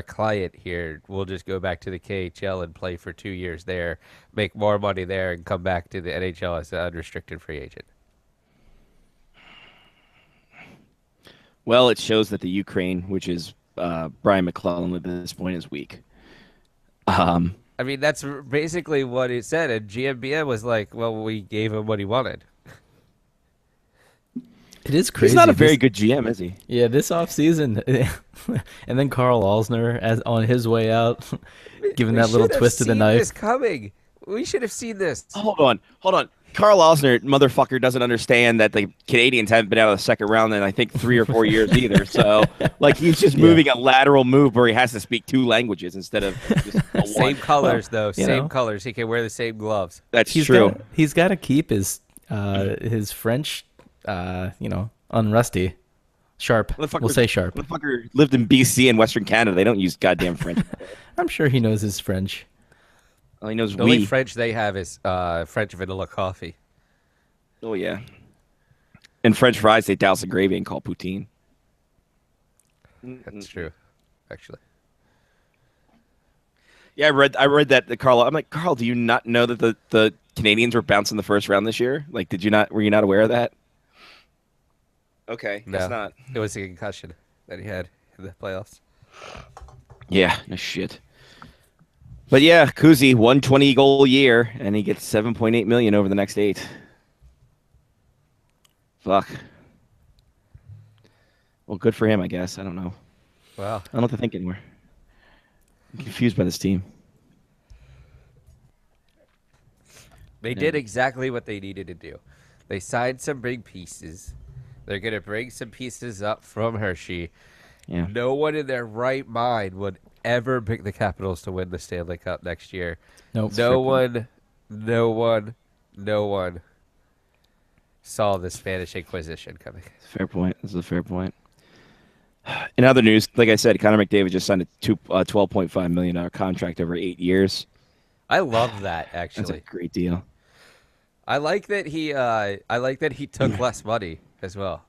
client here, we'll just go back to the KHL and play for 2 years there, make more money there, and come back to the NHL as an unrestricted free agent. Well, it shows that the Ukraine, which is Brian McClellan at this point, is weak. I mean, that's basically what he said, and GMBM was like, well, we gave him what he wanted. It is crazy. He's not a very good GM, is he? Yeah, this offseason. And then Carl Alsner on his way out, giving that little twist of the knife. This coming. We should have seen this. Hold on. Carl Alsner, motherfucker, doesn't understand that the Canadians haven't been out of the second round in, I think, 3 or 4 years either. So, like, he's just moving a lateral move where he has to speak 2 languages instead of just Same one. colors, though. Same know. colors. He can wear the same gloves. That's true. He's got to keep his French, unrusty. Sharp. We'll say sharp. Motherfucker lived in BC and Western Canada. They don't use goddamn French. I'm sure he knows his French. All he knows The only French they have is French vanilla coffee. Oh, yeah. And French fries, they douse in gravy and call poutine. That's true, actually. Yeah, I read that, Carl. I'm like, Carl, do you not know that the Canadians were bounced in the first round this year? Like, were you not aware of that? Okay, No, it's not. It was a concussion that he had in the playoffs. Yeah, no shit. But yeah, Kuzi, 120 goal year, and he gets 7.8 million over the next 8. Fuck. Well, good for him, I guess. I don't know. Wow. I don't know what to think anymore. I'm confused by this team. They did exactly what they needed to do. They signed some big pieces. They're going to bring some pieces up from Hershey. Yeah. No one in their right mind would ever pick the Capitals to win the Stanley Cup next year. Nope. No one saw the Spanish Inquisition coming. Fair point. This is a fair point. In other news, like I said, Connor McDavid just signed a $12.5 million contract over 8 years. I love that, That's actually. a great deal. I like that he took less money as well.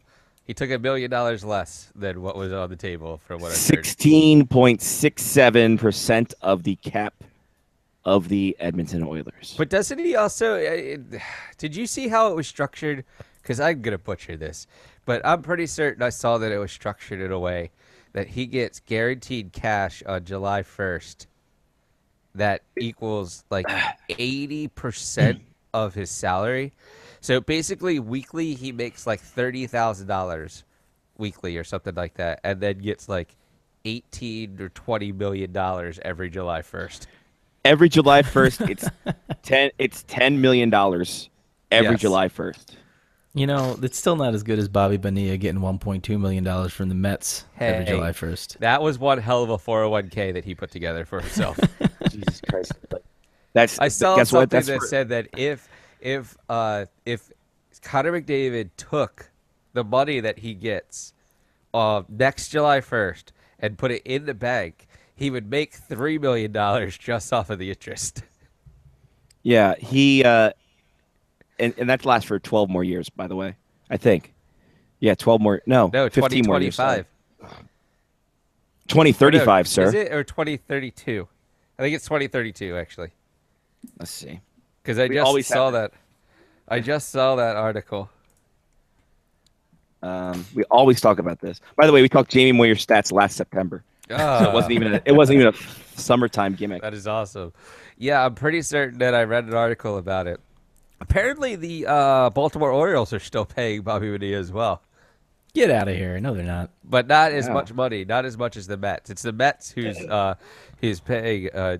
He took $1 million less than what was on the table for what I heard. 16.67% of the cap of the Edmonton Oilers. But doesn't he also? Did you see how it was structured? Because I'm gonna butcher this, but I'm pretty certain I saw that it was structured in a way that he gets guaranteed cash on July 1st. That equals like 80% of his salary. So basically, weekly he makes like $30,000 weekly or something like that, and then gets like $18 or $20 million every July 1st. Every July 1st, it's $10 million every Yes. July 1st. You know, it's still not as good as Bobby Bonilla getting $1.2 million from the Mets every Hey, July 1st. That was one hell of a 401k that he put together for himself. Jesus Christ. That's I saw guess something what? That's that for- said that if Connor McDavid took the money that he gets next July 1st and put it in the bank, he would make $3 million just off of the interest. Yeah, he and that lasts for 12 more years, by the way. I think. Yeah, 12 more. No, 15 more years. 2025. 2035, sir. Is it or 2032? I think it's 2032 actually. Let's see. Because I just saw that. I just saw that article. We always talk about this. By the way, we talked Jamie Moyer's stats last September. So it wasn't even a summertime gimmick. That is awesome. Yeah, I'm pretty certain that I read an article about it. Apparently, the Baltimore Orioles are still paying Bobby Bonilla as well. Get out of here! No, they're not. But not as much money, not as much as the Mets. It's the Mets who's paying a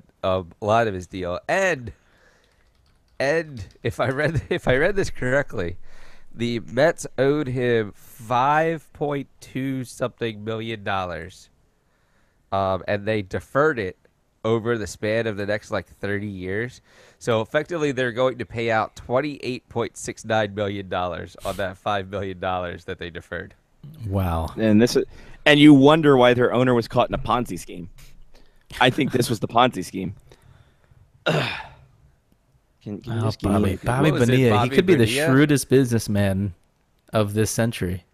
lot of his deal. And if I read this correctly, the Mets owed him $5.2 something million, and they deferred it over the span of the next 30 years. So effectively, they're going to pay out $28.69 million on that $5 million that they deferred. Wow. And you wonder why their owner was caught in a Ponzi scheme. I think this was the Ponzi scheme. Can you just give me Bobby Bonilla. He could be the shrewdest businessman of this century.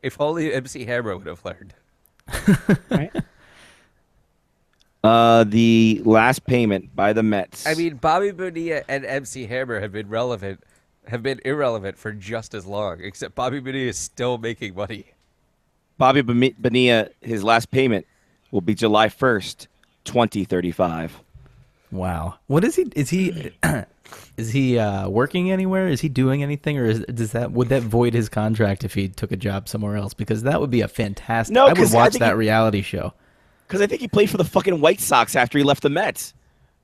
If only MC Hammer would have learned. Right? The last payment by the Mets. I mean, Bobby Bonilla and MC Hammer have been irrelevant for just as long, except Bobby Bonilla is still making money. Bobby Bonilla, his last payment will be July 1st, 2035. Wow. What is he? Is he working anywhere? Is he doing anything, or would that void his contract if he took a job somewhere else? Because that would be a fantastic. No, I would watch that reality show. Because I think he played for the fucking White Sox after he left the Mets.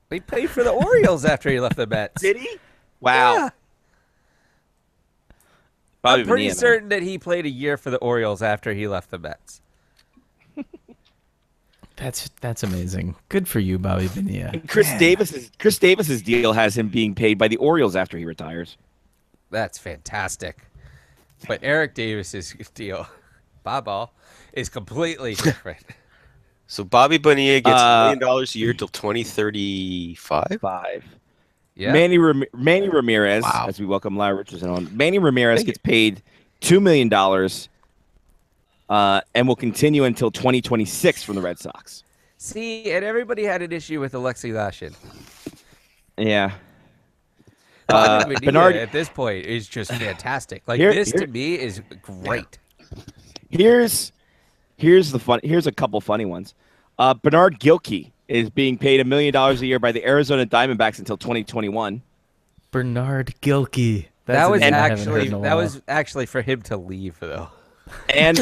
He played for the Orioles after he left the Mets. Did he? Wow. Yeah. I'm pretty certain that he played a year for the Orioles after he left the Mets. That's amazing. Good for you, Bobby Bonilla. And Chris Davis's deal has him being paid by the Orioles after he retires. That's fantastic. But Eric Davis's deal, Bob, is completely different. So Bobby Bonilla gets $1 million a year till 2035. Yeah. Manny Ramirez, as we welcome Larry Richardson on. Manny Ramirez gets paid $2 million, and will continue until 2026 from the Red Sox. See, and everybody had an issue with Alexei Lashin. Yeah. Bernard at this point is just fantastic. This to me is great. Here's a couple funny ones. Bernard Gilkey is being paid $1 million a year by the Arizona Diamondbacks until 2021. Bernard Gilkey. That was actually for him to leave though. And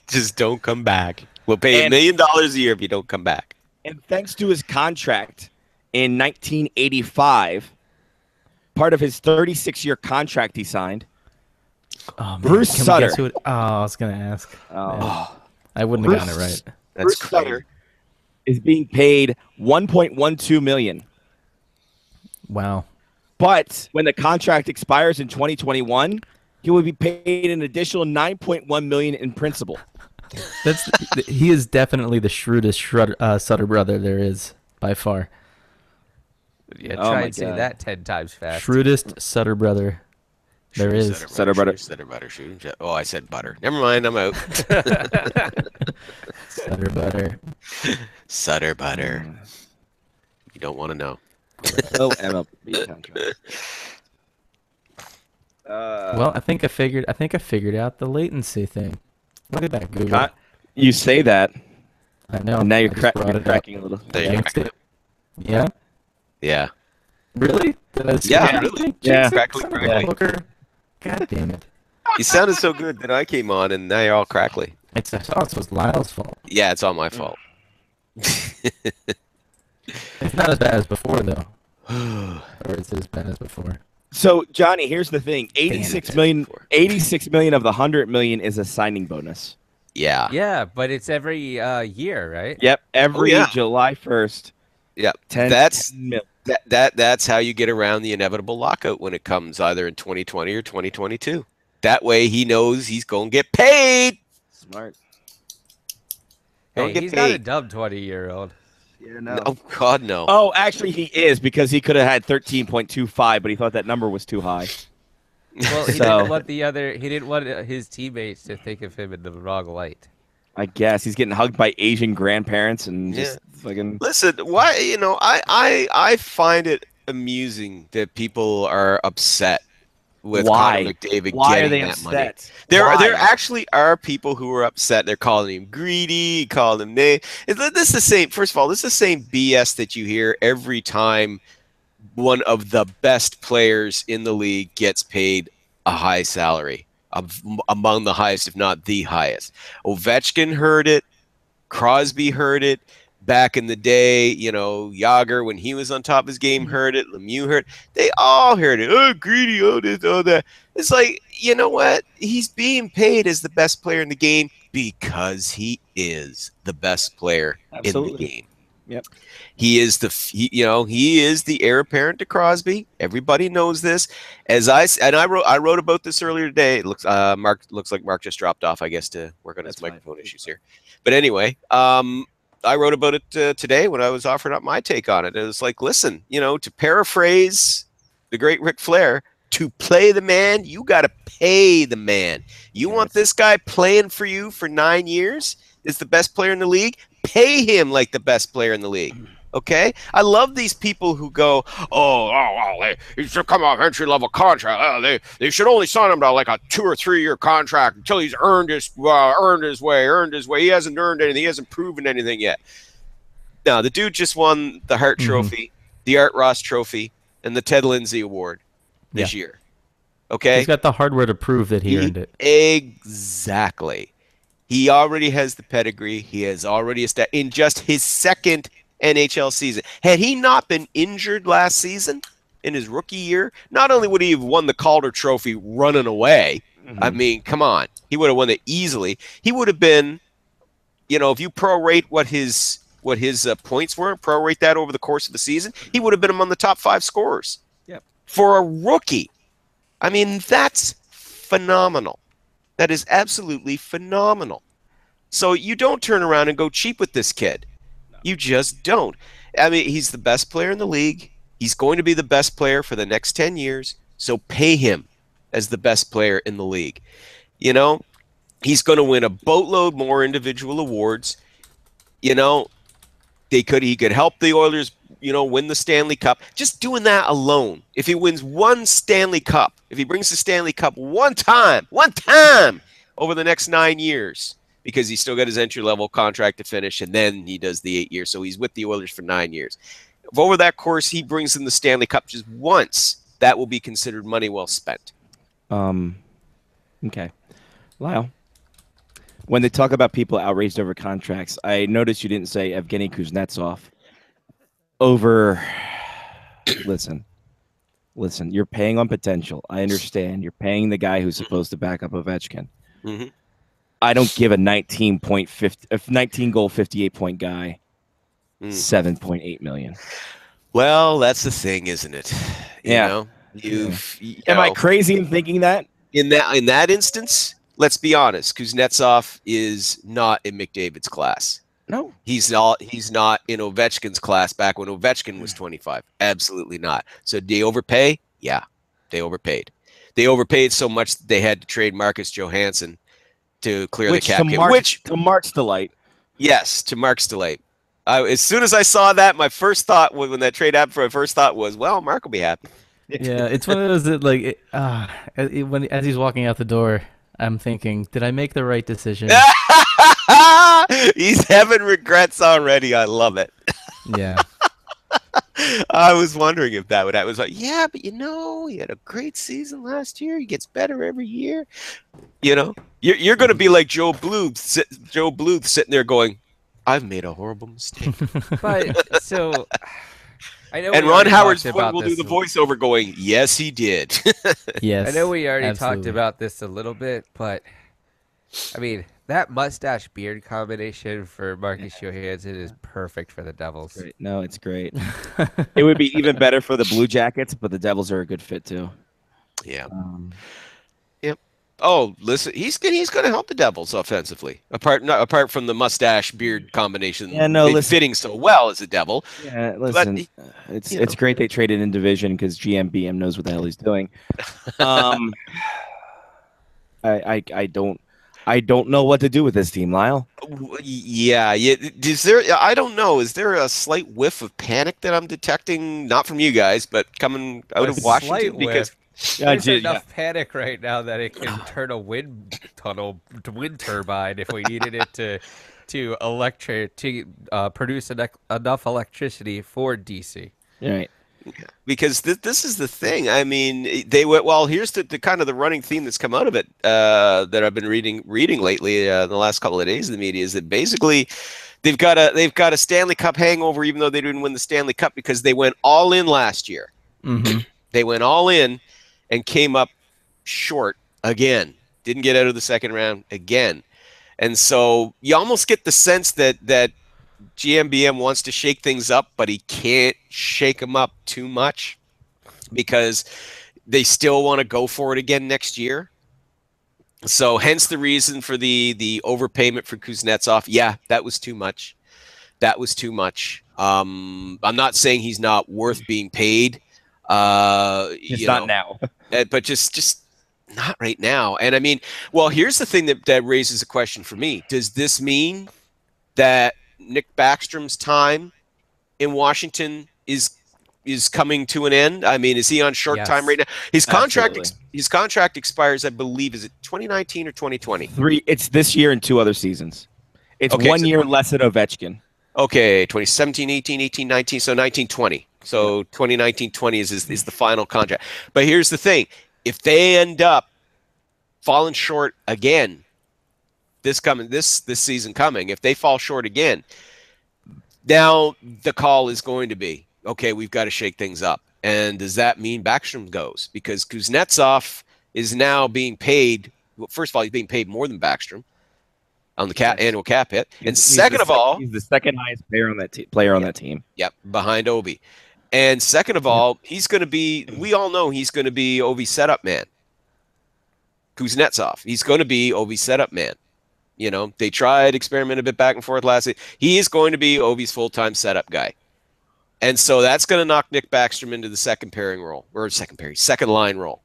just don't come back. We'll pay $1 million a year if you don't come back. And thanks to his contract in 1985, part of his 36-year contract he signed. Oh, man. Bruce Sutter. I was going to ask. I wouldn't have gotten it right. Bruce Sutter is being paid $1.12 million. Wow. But when the contract expires in 2021, he will be paid an additional $9.1 million in principal. He is definitely the shrewdest Sutter brother there is by far. Yeah, try and say that 10 times fast. Shrewdest Sutter brother there is. Sutter butter. Oh, I said butter. Never mind, I'm out. Sutter butter. Sutter butter. You don't want to know. MLB contract. Well, I think I figured out the latency thing. Look at that, Google. You say that. I know. And now you're cracking a little. Yeah. Yeah. Really? Really? Yeah. Crackly. God damn it. You sounded so good that I came on, and now you're all crackly. It's Lyle's fault. Yeah, it's all my fault. It's not as bad as before, though. Or it's as bad as before. So, Johnny, here's the thing. 86 million of the 100 million is a signing bonus. Yeah. Yeah, but it's every year, right? Yep, every July 1st. Yep. 10 million. That's how you get around the inevitable lockout when it comes either in 2020 or 2022. That way he knows he's going to get paid. Smart. Hey, Don't get he's not a paid. dumb 20-year-old. Yeah, Oh God, no. Oh, actually, he is because he could have had 13.25, but he thought that number was too high. Well, he So- didn't want he didn't want his teammates to think of him in the wrong light. I guess he's getting hugged by Asian grandparents and Yeah. just fucking. Listen, why? I find it amusing that people are upset with Why? Connor McDavid Why are getting they that money. upset? There Why? actually are people who are upset. They're calling him greedy, calling him name. This is the same. First of all, this is the same BS that you hear every time one of the best players in the league gets paid a high salary, among the highest, if not the highest. Ovechkin heard it. Crosby heard it. Back in the day, Yager, when he was on top of his game, heard it. Lemieux heard it. They all heard it. Oh, greedy, oh, this, oh, that. It's like, you know what? He's being paid as the best player in the game because he is the best player in the Absolutely. game. Yep. He is he is the heir apparent to Crosby. Everybody knows this. I wrote about this earlier today. It looks like Mark just dropped off, I guess, to work on his microphone issues here. But anyway, I wrote about it today when I was offering up my take on it. It was like, listen, to paraphrase the great Ric Flair, to play the man, you got to pay the man. You want this guy playing for you for 9 years? Is the best player in the league? Pay him like the best player in the league. Okay? I love these people who go, he should come off entry-level contract. They should only sign him to like a 2 or 3 year contract until he's earned his way. He hasn't earned anything. He hasn't proven anything yet. No, the dude just won the Hart Trophy, the Art Ross Trophy, and the Ted Lindsay Award this year. Okay? He's got the hardware to prove that he earned it. Exactly. He already has the pedigree. He has already established in just his second NHL season. Had he not been injured last season in his rookie year, not only would he have won the Calder Trophy running away, I mean, come on, he would have won it easily. He would have been, if you prorate what his points were, prorate that over the course of the season, he would have been among the top 5 scorers. Yep. For a rookie. I mean, that's phenomenal. That is absolutely phenomenal. So you don't turn around and go cheap with this kid. You just don't. I mean, he's the best player in the league. He's going to be the best player for the next 10 years. So pay him as the best player in the league. He's going to win a boatload more individual awards. He could help the Oilers, win the Stanley Cup. Just doing that alone. If he wins one Stanley Cup, if he brings the Stanley Cup one time over the next 9 years, because he's still got his entry-level contract to finish, and then he does the 8 years. So he's with the Oilers for 9 years. If over that course he brings in the Stanley Cup just once, that will be considered money well spent. Okay. Lyle, when they talk about people outraged over contracts, I noticed you didn't say Evgeny Kuznetsov over. Listen, you're paying on potential. I understand. You're paying the guy who's supposed to back up Ovechkin. Mm-hmm. I don't give a 19 goal, 58-point guy $7.8 million. Well, that's the thing, isn't it? Am You I crazy in thinking that? In that instance, let's be honest. Kuznetsov is not in McDavid's class. No, he's not in Ovechkin's class back when Ovechkin was 25. Absolutely not. So did they overpay? Yeah, they overpaid. They overpaid so much that they had to trade Marcus Johansson to clear the cap hit. To Mark's delight. Yes, to Mark's delight. As soon as I saw that, my first thought when that trade happened, my first thought was, well, Mark will be happy. Yeah, it's one of those that as he's walking out the door, I'm thinking, did I make the right decision? He's having regrets already. I love it. Yeah. I was wondering if that would happen. I was like, yeah, but he had a great season last year. He gets better every year. You're going to be like Joe Bluth sitting there going, I've made a horrible mistake. But so I know. And Ron Howard's will do the voiceover going, yes, he did. Yes. I know we already talked about this a little bit, but I mean, that mustache beard combination for Marcus Johansson is perfect for the Devils. Great. No, it's great. It would be even better for the Blue Jackets, but the Devils are a good fit too. Yeah. Um, Yep. Oh, listen, he's going to help the Devils offensively. Apart from the mustache beard combination, Yeah, no, listen. fitting so well as a Devil. Yeah, listen, it's great they traded in division because GMBM knows what the hell he's doing. I don't know what to do with this team, Lyle. Yeah. Is there? I don't know. Is there a slight whiff of panic that I'm detecting? Not from you guys, but coming out of Washington because. There's enough panic right now that it can turn a wind turbine if we needed it to produce enough electricity for DC. Right. Because this is the thing. I mean, they went well. Here's the kind of the running theme that's come out of it that I've been reading lately the last couple of days in the media is that basically they've got a Stanley Cup hangover, even though they didn't win the Stanley Cup because they went all in last year. Mm-hmm. They went all in and came up short again. Didn't get out of the second round again. And so you almost get the sense that GMBM wants to shake things up, but he can't shake them up too much because they still want to go for it again next year. So hence the reason for the overpayment for Kuznetsov. Yeah, that was too much. That was too much. I'm not saying he's not worth being paid. It's not now. But just not right now. And I mean, well, here's the thing that raises a question for me. Does this mean that Nick Backstrom's time in Washington is coming to an end? I mean, is he on short time right now? His contract expires, I believe, is it 2019 or 2020? It's this year and 2 other seasons. It's Okay, 1 year less than Ovechkin. Okay, 2017, 18, 18, 19, so 19, 20. So 2019-20 is the final contract. But here's the thing. If they end up falling short again this season coming, if they fall short again, now the call is going to be, okay, we've got to shake things up. And does that mean Backstrom goes? Because Kuznetsov is now being paid, well, first of all, he's being paid more than Backstrom on the annual cap hit. And second of all, he's the second highest player on that team. Yep, behind Ovi. And second of all, he's going to be, we all know he's going to be Ovi's setup man. Kuznetsov. He's going to be Ovi's setup man. You know, they tried, experimented a bit back and forth last week. He is going to be Ovi's full-time setup guy. And so that's going to knock Nick Backstrom into the second line role.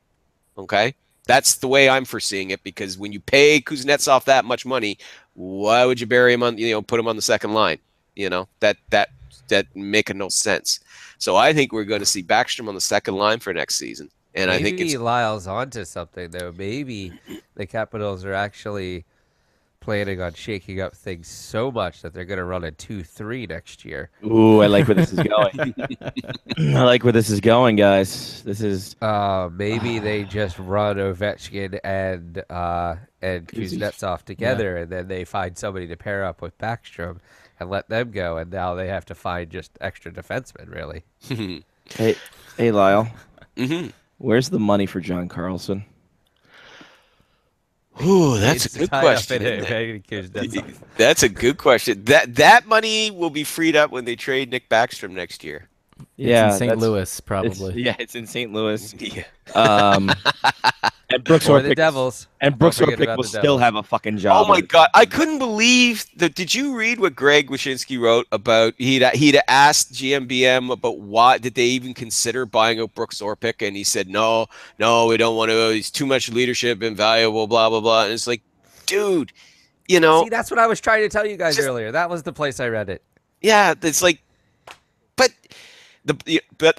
Okay? That's the way I'm foreseeing it, because when you pay Kuznetsov that much money, why would you bury him on, put him on the second line? That making no sense. So I think we're going to see Backstrom on the second line for next season. And maybe I think Lyle's onto something, though. Maybe the Capitals are actually planning on shaking up things so much that they're going to run a 2-3 next year. Ooh, I like where this is going. I like where this is going, guys. This is maybe they just run Ovechkin and Kuznetsov together, and then they find somebody to pair up with Backstrom and let them go, and now they have to find just extra defensemen, really. Hey, Lyle. Mm-hmm. Where's the money for John Carlson? Ooh, that's a good question. That's a good question. That money will be freed up when they trade Nick Backstrom next year. Yeah, it's in St. Louis, probably. It's in St. Louis. Yeah. And Brooks Or the Orpik, Devils. and Brooks Don't forget Orpik about will the still Devils. have a fucking job. Oh my God! I couldn't believe that. Did you read what Greg Wyshynski wrote about? He'd asked GMBM about why did they even consider buying out Brooks Orpik, and he said no, we don't want to. He's too much leadership, invaluable, blah blah blah. And it's like, dude, See, that's what I was trying to tell you guys earlier. That was the place I read it. Yeah, it's like, but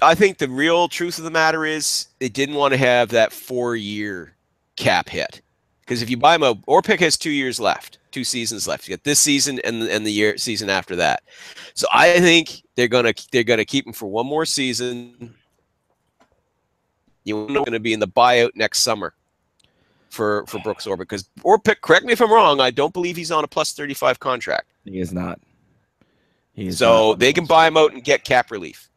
I think the real truth of the matter is they didn't want to have that 4-year cap hit, because if you buy him out, Orpik has 2 years left, 2 seasons left. You get this season and the season after that. So I think they're gonna keep him for one more season. You're going to be in the buyout next summer for Brooks Orpik, because Orpik, correct me if I'm wrong, I don't believe he's on a +35 contract. He is not. So they can buy him out and get cap relief.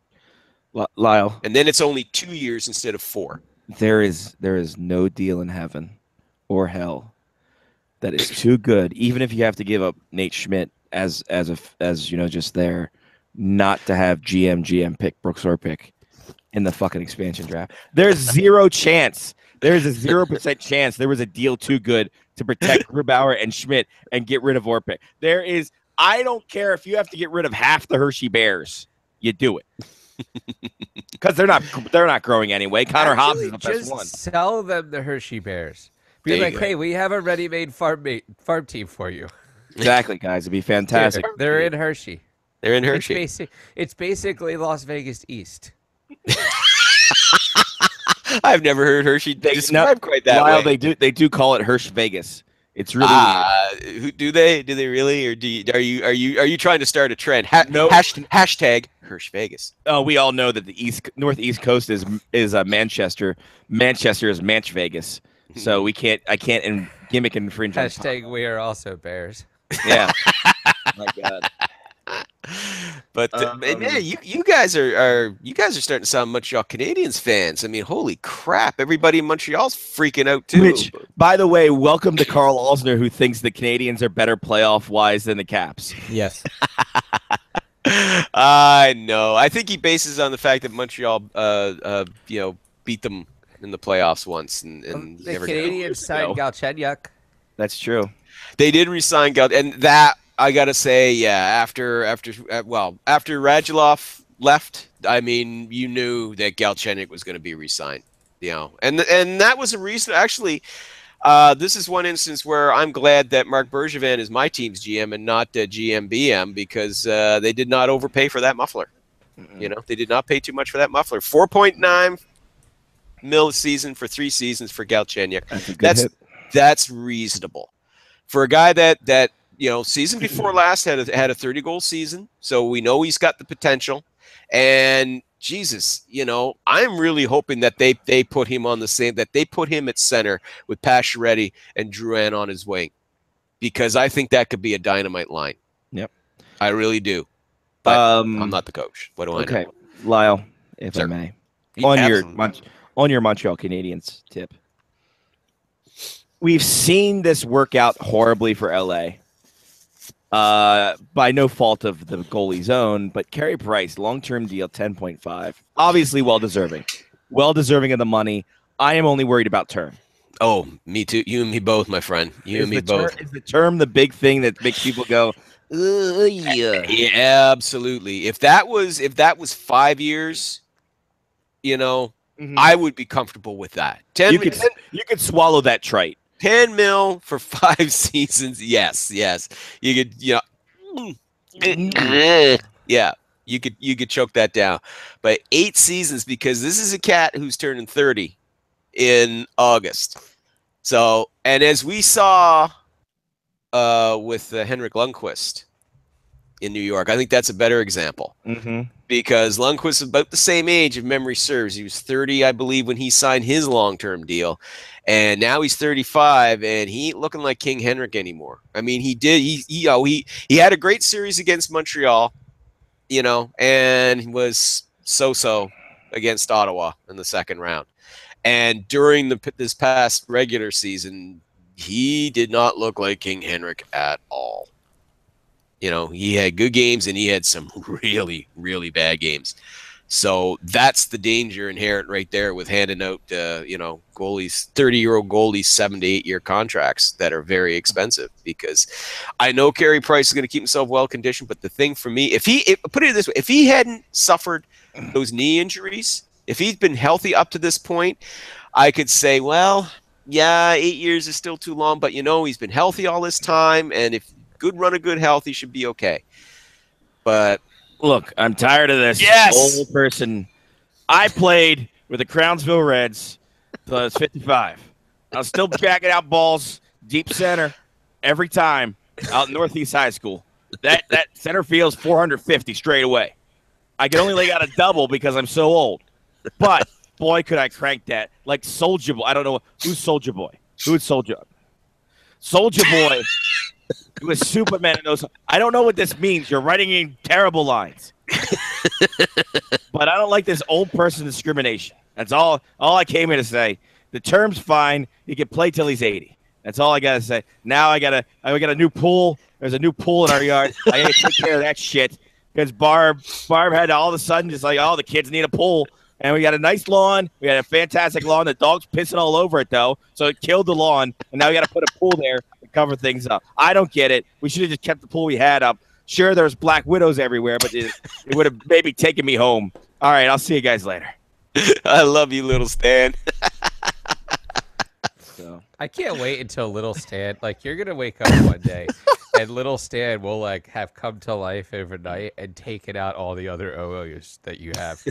Lyle, and then it's only 2 years instead of 4. there is no deal in heaven or hell that is too good, even if you have to give up Nate Schmidt as just there, not to have GM pick Brooks Orpik in the fucking expansion draft. There's zero chance There's a 0% chance there was a deal too good to protect Grubauer and Schmidt and get rid of Orpik. There is. I don't care if you have to get rid of half the Hershey Bears. You do it. Because they're not growing anyway. Connor Hobbs is the best one. Sell them the Hershey Bears. Be There you like, go. hey, we have a ready-made farm team for you. Exactly, guys. It'd be fantastic. They're in Hershey. They're in Hershey. It's basically Las Vegas East. I've never heard Hershey described quite that Lyle, way. they do call it Hirsch Vegas. It's really Who do they really, or are you trying to start a trend? No. Hashtag Hirsch Vegas. Oh, we all know that the northeast coast is Manchester. Manchester is Manch Vegas. So I can't gimmick and infringe. Hashtag we are also Bears. Yeah. My God. But man, you guys are starting to sound Montreal Canadiens fans. I mean, holy crap! Everybody in Montreal's freaking out too. Which, by the way, welcome to Carl Alsner, who thinks the Canadians are better playoff wise than the Caps. Yes. I know. I think he bases on the fact that Montreal, beat them in the playoffs once, and The never Canadians signed Galchenyuk. That's true. They did re-sign Gal, and that I gotta say, yeah. After Radulov left, I mean, you knew that Galchenyuk was going to be re-signed, and that was a reason. Actually, this is one instance where I'm glad that Mark Bergevin is my team's GM and not GM because they did not overpay for that muffler. They did not pay too much for that muffler. $4.9 million a season for 3 seasons for Galchenyuk. That's reasonable for a guy that season before last had a 30-goal season, so we know he's got the potential. And Jesus, I'm really hoping that they put him on they put him at center with Pacioretty and Drouin on his wing, because I think that could be a dynamite line. Yep, I really do. But I'm not the coach. What do I know? Okay, Lyle, if I may, on your Montreal Canadiens tip, we've seen this work out horribly for LA. By no fault of the goalie's own, but Carey Price, long-term deal, 10.5. Obviously well-deserving of the money. I am only worried about term. Oh, me too. You and me both, my friend. You and me both. Is the term the big thing that makes people go, yeah? Yeah, absolutely. If that was 5 years, I would be comfortable with that. You could swallow that trite. 10 mil for 5 seasons. Yes. You could, yeah, you could choke that down. But 8 seasons, because this is a cat who's turning 30 in August. So, and as we saw with Henrik Lundqvist in New York, I think that's a better example. Because Lundqvist is about the same age, if memory serves. He was 30, I believe, when he signed his long-term deal. And now he's 35, and he ain't looking like King Henrik anymore. I mean, he had a great series against Montreal, and he was so-so against Ottawa in the second round. And during this past regular season, he did not look like King Henrik at all. He had good games, and he had some really, really bad games. So that's the danger inherent right there with handing out, goalies, 30-year-old goalies, 7 to 8 year contracts that are very expensive. Because I know Carey Price is going to keep himself well conditioned, but the thing for me, put it this way, if he hadn't suffered those knee injuries, if he'd been healthy up to this point, I could say, well, yeah, 8 years is still too long, but he's been healthy all this time, and if good run of good health, he should be okay. But look, I'm tired of this old person. I played with the Crownsville Reds until I was 55. I was still jacking out balls deep center every time out in Northeast High School. That center field's 450 straight away. I could only lay out a double because I'm so old. But boy, could I crank that like Soldier Boy. I don't know who's Soldier Boy. Who is Soldier? Soldier Boy. It was Superman in those. I don't know what this means. You're writing in terrible lines. But I don't like this old person discrimination. That's all I came here to say. The term's fine. He can play till he's 80. That's all I gotta say. Now I got a new pool. There's a new pool in our yard. I gotta take care of that shit. Because Barb had all of a sudden just like, oh, the kids need a pool. And we got a nice lawn. We had a fantastic lawn. The dog's pissing all over it, though. So it killed the lawn. And now we got to put a pool there to cover things up. I don't get it. We should have just kept the pool we had up. Sure, there's black widows everywhere, but it would have maybe taken me home. All right, I'll see you guys later. I love you, little Stan. So I can't wait until little Stan, like, you're gonna wake up one day and little Stan will like have come to life overnight and taken out all the other OOs that you have.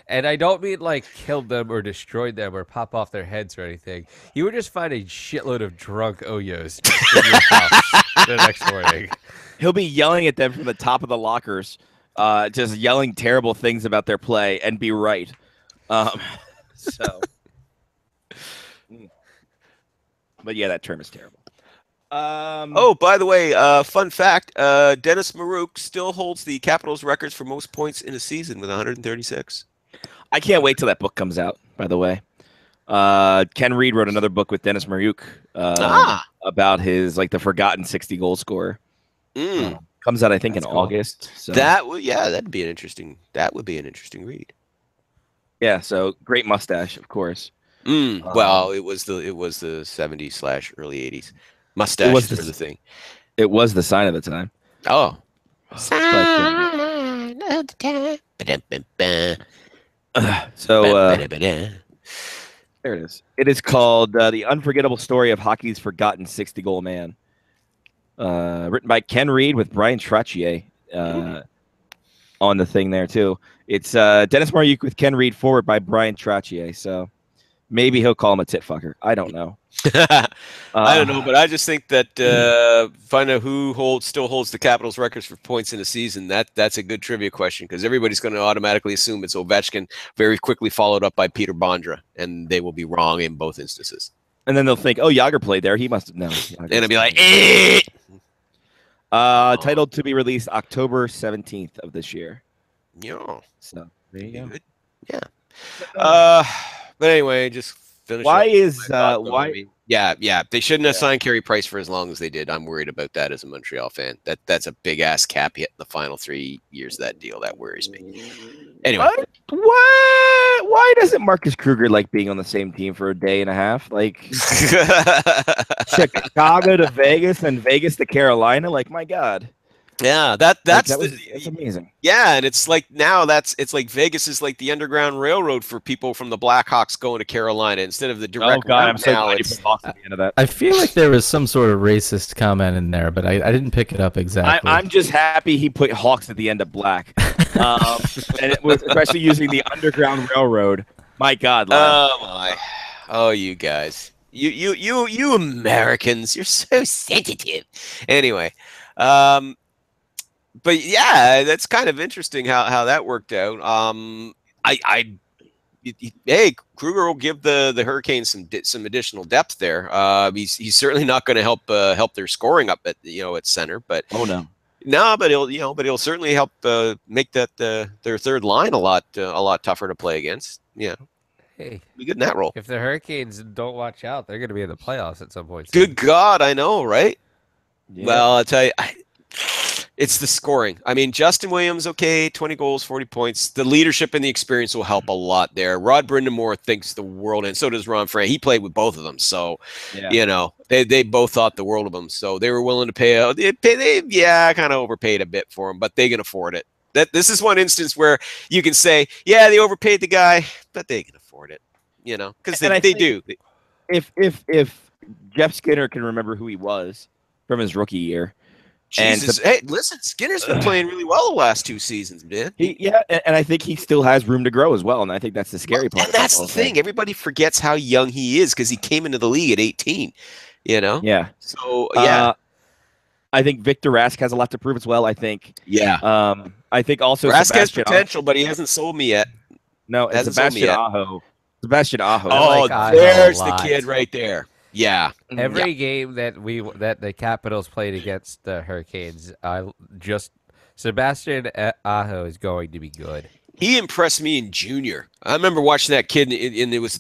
And I don't mean like killed them or destroyed them or pop off their heads or anything. You would just find a shitload of drunk Oyos in your house the next morning. he'll be yelling at them from the top of the lockers, just yelling terrible things about their play and be right. So, but yeah, that term is terrible. Oh, by the way, fun fact: Dennis Maruk still holds the Capitals records for most points in a season with 136. I can't wait till that book comes out. By the way, Ken Reed wrote another book with Dennis Maruk about his the forgotten 60 goal scorer. Comes out, I think, in August. So. That'd be an interesting. That would be an interesting read. Yeah. So great mustache, of course. Well, it was the 70s / early 80s. Mustache was the thing. It was the sign of the time. Oh. Sign of the time. There it is. It is called The Unforgettable Story of Hockey's Forgotten 60-Goal Man. Written by Ken Reed with Brian Trottier on the thing there, too. It's Dennis Maruk with Ken Reed, forward by Brian Trottier. So maybe he'll call him a tit fucker. I don't know. I don't know, but I just think that find out who still holds the Capitals records for points in a season. That's a good trivia question because everybody's going to automatically assume it's Ovechkin, very quickly followed up by Peter Bondra, and they will be wrong in both instances. And then they'll think, "Oh, Yager played there. He must have known." And it'll be like, eh! Titled to be released October 17th of this year. Yeah. So there you go. Good. Yeah. But anyway, just finish. Why up is why? I mean, yeah. They shouldn't have signed Carey Price for as long as they did. I'm worried about that as a Montreal fan. That's a big ass cap hit in the final 3 years of that deal. That worries me. Anyway, why doesn't Marcus Kruger like being on the same team for a day and a half? Like Chicago to Vegas and Vegas to Carolina. Like, my God. Yeah, that's amazing. Yeah, and it's like now it's like Vegas is like the Underground Railroad for people from the Blackhawks going to Carolina instead of the direct. Oh God, I'm so now. glad you put Hawks at the end of that. I feel like there was some sort of racist comment in there, but I didn't pick it up exactly. I'm just happy he put Hawks at the end of black, and it was especially using the Underground Railroad. My God. Oh my. Oh, you guys. You Americans, you're so sensitive. Anyway, but yeah, that's kind of interesting how that worked out. Hey, Kruger will give the Hurricanes some additional depth there. He's certainly not going to help their scoring up at center, but no, but he'll certainly help make that their third line a lot tougher to play against. Yeah. Hey, be good in that role. If the Hurricanes don't watch out, they're going to be in the playoffs at some point. Good God, I know, right? Yeah. Well, I'll tell you, it's the scoring. I mean, Justin Williams, okay, 20 goals, 40 points. The leadership and the experience will help a lot there. Rod Brindamore thinks the world, and so does Ron Frank. He played with both of them, so they both thought the world of them. So they were willing to pay. They kind of overpaid a bit for him, but they can afford it. This is one instance where you can say, yeah, they overpaid the guy, but they can afford it, because they do. If Jeff Skinner can remember who he was from his rookie year. Jesus. Hey, listen, Skinner's been playing really well the last 2 seasons, man. And I think he still has room to grow as well, and I think that's the scary part. And that's the thing. Everybody forgets how young he is because he came into the league at 18, Yeah. So, yeah. I think Victor Rask has a lot to prove as well, I think. Yeah. I think also Rask has potential, but he hasn't sold me yet. No, Sebastian Aho. Sebastian Aho. Oh, there's the kid right there. Yeah. Every game that the Capitals played against the Hurricanes, Sebastian Aho is going to be good. He impressed me in junior. I remember watching that kid, and it was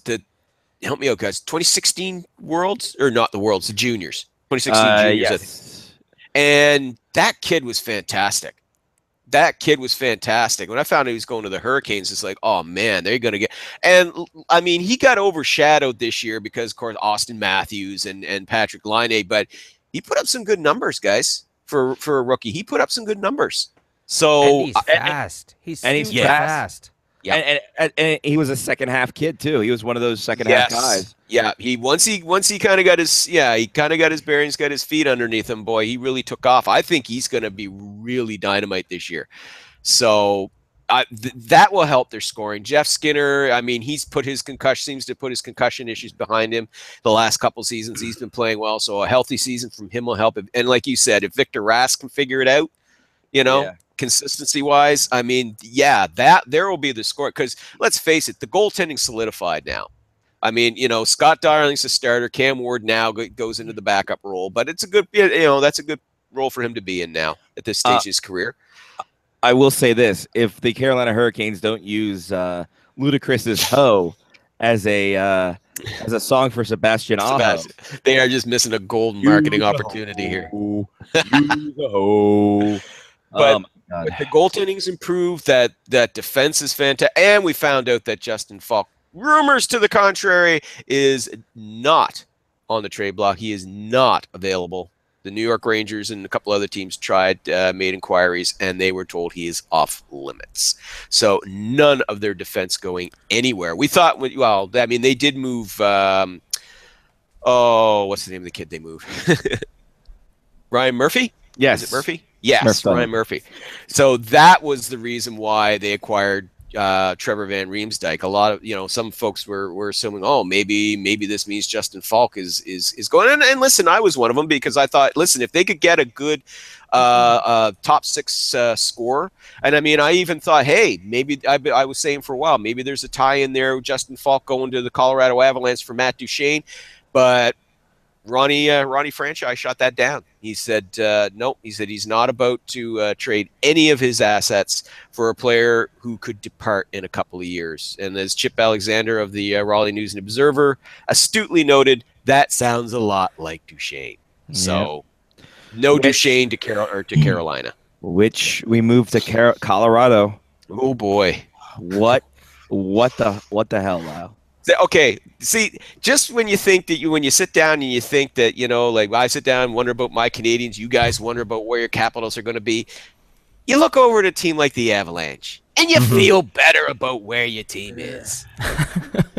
help me out, guys, 2016 Worlds, or not the Worlds, the juniors. 2016 juniors. Yes. And that kid was fantastic. that kid was fantastic. When I found out he was going to the Hurricanes, it's like, oh man, they're going to get. And I mean, he got overshadowed this year because, of course, Austin Matthews and Patrick Laine, but he put up some good numbers, guys, for a rookie. He put up some good numbers. So And he's fast. He's super fast. Yeah, and he was a second half kid too. He was one of those second half guys. Yeah, once he kind of got his bearings, got his feet underneath him. Boy, he really took off. I think he's going to be really dynamite this year. So that will help their scoring. Jeff Skinner, I mean, seems to put his concussion issues behind him. The last couple seasons, he's been playing well. So a healthy season from him will help him. And like you said, if Victor Rask can figure it out, consistency wise, I mean, that there will be the score, because let's face it, the goaltending solidified now. I mean, Scott Darling's the starter. Cam Ward now goes into the backup role, but it's a good, that's a good role for him to be in now at this stage of his career. I will say this: if the Carolina Hurricanes don't use Ludacris's "Ho" as a song for Sebastian Aho, they are just missing a golden marketing opportunity here. But the goaltending's improved, that defense is fantastic, and we found out that Justin Falk, rumors to the contrary, is not on the trade block. He is not available. The New York Rangers and a couple other teams made inquiries, and they were told he is off limits. So none of their defense going anywhere. We thought, well, I mean, they did move. What's the name of the kid they moved? Ryan Murphy? Yes. Is it Murphy? Yes, Ryan Murphy. So that was the reason why they acquired Trevor Van Riemsdyk. A lot of, some folks were assuming, maybe this means Justin Falk is going. And listen, I was one of them, because I thought, listen, if they could get a good top six scorer, and I mean, I even thought, hey, maybe I was saying for a while, maybe there's a tie in there with Justin Falk going to the Colorado Avalanche for Matt Duchene, but Ronnie Franchise shot that down. He said, nope. He said he's not about to trade any of his assets for a player who could depart in a couple of years. And as Chip Alexander of the Raleigh News and Observer astutely noted, that sounds a lot like Duchene. So no Duchene to Carolina. Which we moved to Colorado. Oh boy. What the hell, Lyle? Okay, see, just when you think that when you sit down and you think that, like I sit down and wonder about my Canadians, you guys wonder about where your Capitals are going to be, you look over at a team like the Avalanche, and you feel better about where your team is.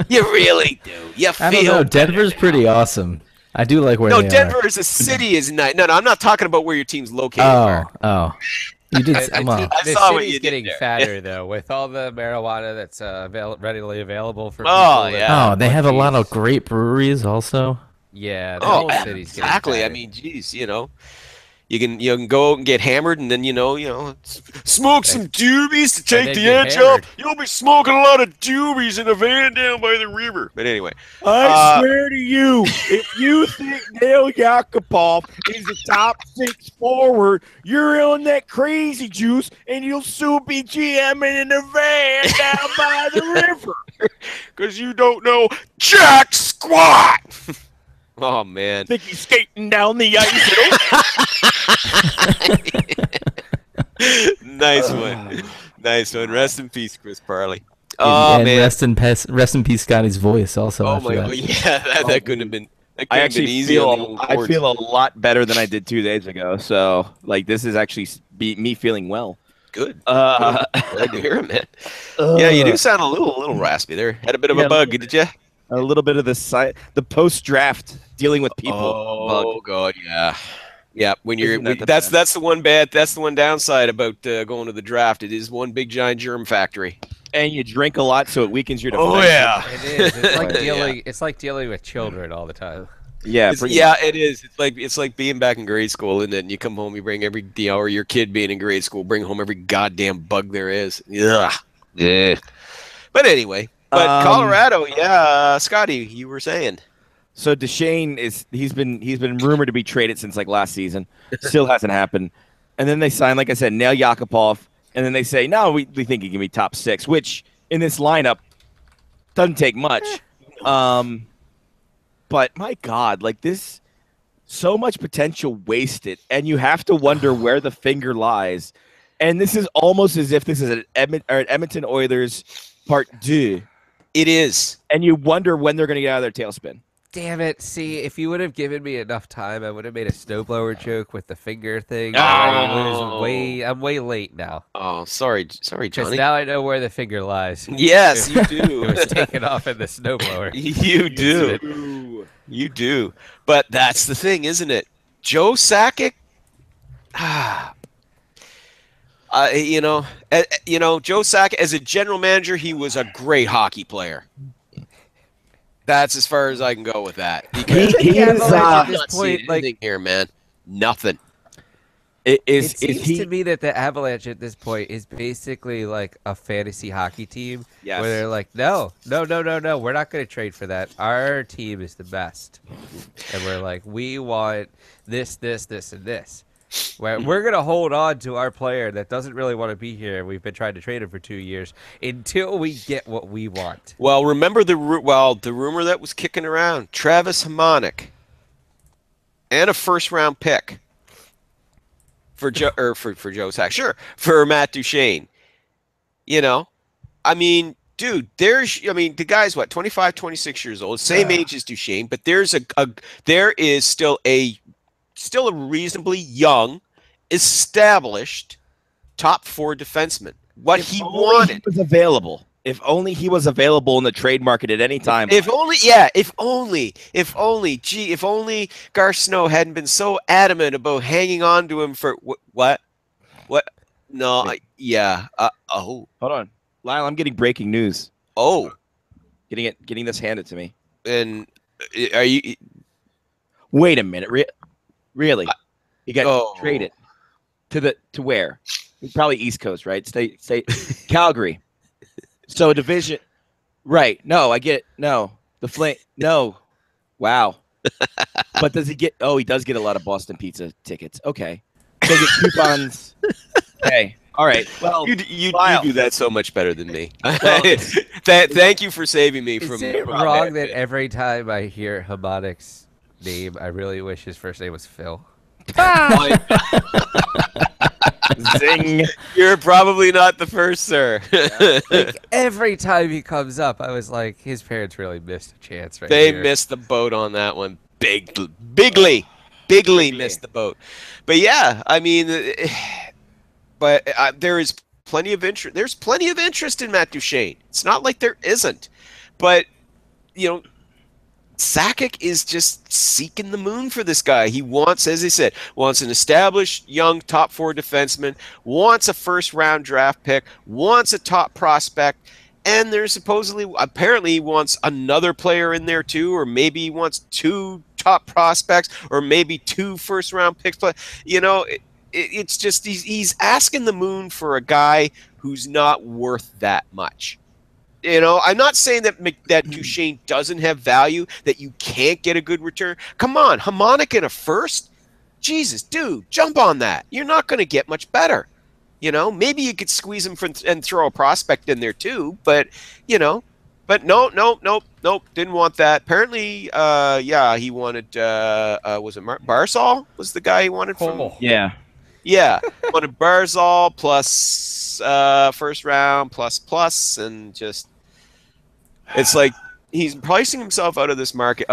You really do. I don't know. Denver's pretty awesome. I do like where they are. No, Denver as a city is nice. No, I'm not talking about where your team's located. Oh. You did. The city's getting fatter, though, with all the marijuana that's readily available for people. They have a lot of great breweries also. Yeah, the whole city's getting exactly. fatter. I mean, geez, you can go out and get hammered, and then smoke some doobies to take the edge off. You'll be smoking a lot of doobies in a van down by the river. But anyway, I swear to you, if you think Nail Yakupov is a top six forward, you're on that crazy juice, and you'll soon be GMing in a van down by the river because you don't know jack squat. Oh man! Think he's skating down the ice? Nice one. Rest in peace, Chris Parley. And man! Rest in peace, Scotty's voice. Also. Oh my God! Yeah, that couldn't have been. I actually feel a lot better than I did 2 days ago. So this is actually me feeling well. Good. Glad to hear it, man. Yeah, you do sound a little raspy there. Had a bit of a bug, did you? A little bit of the post-draft dealing with people. Oh God, yeah. When that's the one downside about going to the draft. It is one big giant germ factory, and you drink a lot, so it weakens your defense. Oh yeah, it is. It's like dealing. It's like dealing with children all the time. Yeah, it is. It's like being back in grade school, isn't it? And you come home, you bring or your kid being in grade school, bring home every goddamn bug there is. Yeah. But anyway. But Colorado, Scotty, you were saying. So Duchene he's been rumored to be traded since last season. Still hasn't happened. And then they sign, like I said, Nail Yakupov, and then they say, no, we think he can be top six, which in this lineup doesn't take much. But my God, this so much potential wasted, and you have to wonder where the finger lies. And this is almost as if this is an Edmonton Oilers part 2. It is. And you wonder when they're going to get out of their tailspin. Damn it. See, if you would have given me enough time, I would have made a snowblower joke with the finger thing. Oh. I'm way late now. Oh, sorry, Because Johnny. now I know where the finger lies. Yes, you do. It was taken off in the snowblower. You do. You do. But that's the thing, isn't it? Joe Sakic, Joe Sakic, as a general manager, he was a great hockey player. That's as far as I can go with that. Because He is, at this this point, point, like- here, man, nothing. It seems to me that the Avalanche at this point is basically like a fantasy hockey team Yes. where they're like, no, we're not going to trade for that. Our team is the best. And we're like, we want this, and this. We're going to hold on to our player that doesn't really want to be here. We've been trying to trade him for 2 years until we get what we want. Well, remember the rumor that was kicking around: Travis Hamonic and a first-round pick for Joe Sakic. Sure, for Matt Duchene. I mean, dude, the guy's what, 25, 26 years old, same age as Duchene, but there is still a reasonably young, established top 4 defenseman. What he wanted. Was available. If only he was available in the trade market at any time. If only Gar Snow hadn't been so adamant about hanging on to him for what? No, hold on, Lyle. I'm getting breaking news. Oh, getting this handed to me. And are you? Wait a minute. Really? He got traded to where? Probably East Coast, right? State Calgary. So a division, right? No, I get it. No, the Flame. No, wow. But does he get? Oh, he does get a lot of Boston Pizza tickets. Okay, so get coupons. Hey, all right. Well, you do that so much better than me. Thank you for saving me from. Is it wrong that every time I hear Hamonic's name, I really wish his first name was Phil? Zing! You're probably not the first, sir. Like, every time he comes up, I was like, his parents really missed a chance right They here. missed the boat on that one. Bigly missed the boat. But yeah, I mean, there is plenty of interest. There's plenty of interest in Matt Duchene. It's not like there isn't. But Sakic is just seeking the moon for this guy. He wants, as I said, an established young top 4 defenseman, wants a first-round draft pick, wants a top prospect, and there's apparently he wants another player in there too, or maybe he wants 2 top prospects, or maybe 2 first-round picks. It's just he's asking the moon for a guy who's not worth that much. I'm not saying that Duchene doesn't have value, that you can't get a good return. Come on, Hamonic in a first? Jesus, dude, jump on that. You're not going to get much better. Maybe you could squeeze him and throw a prospect in there too, but nope, didn't want that. Apparently, he wanted, was it Barzal was the guy he wanted from? Yeah. Yeah, wanted Barzal plus first round plus, and just it's like he's pricing himself out of the market.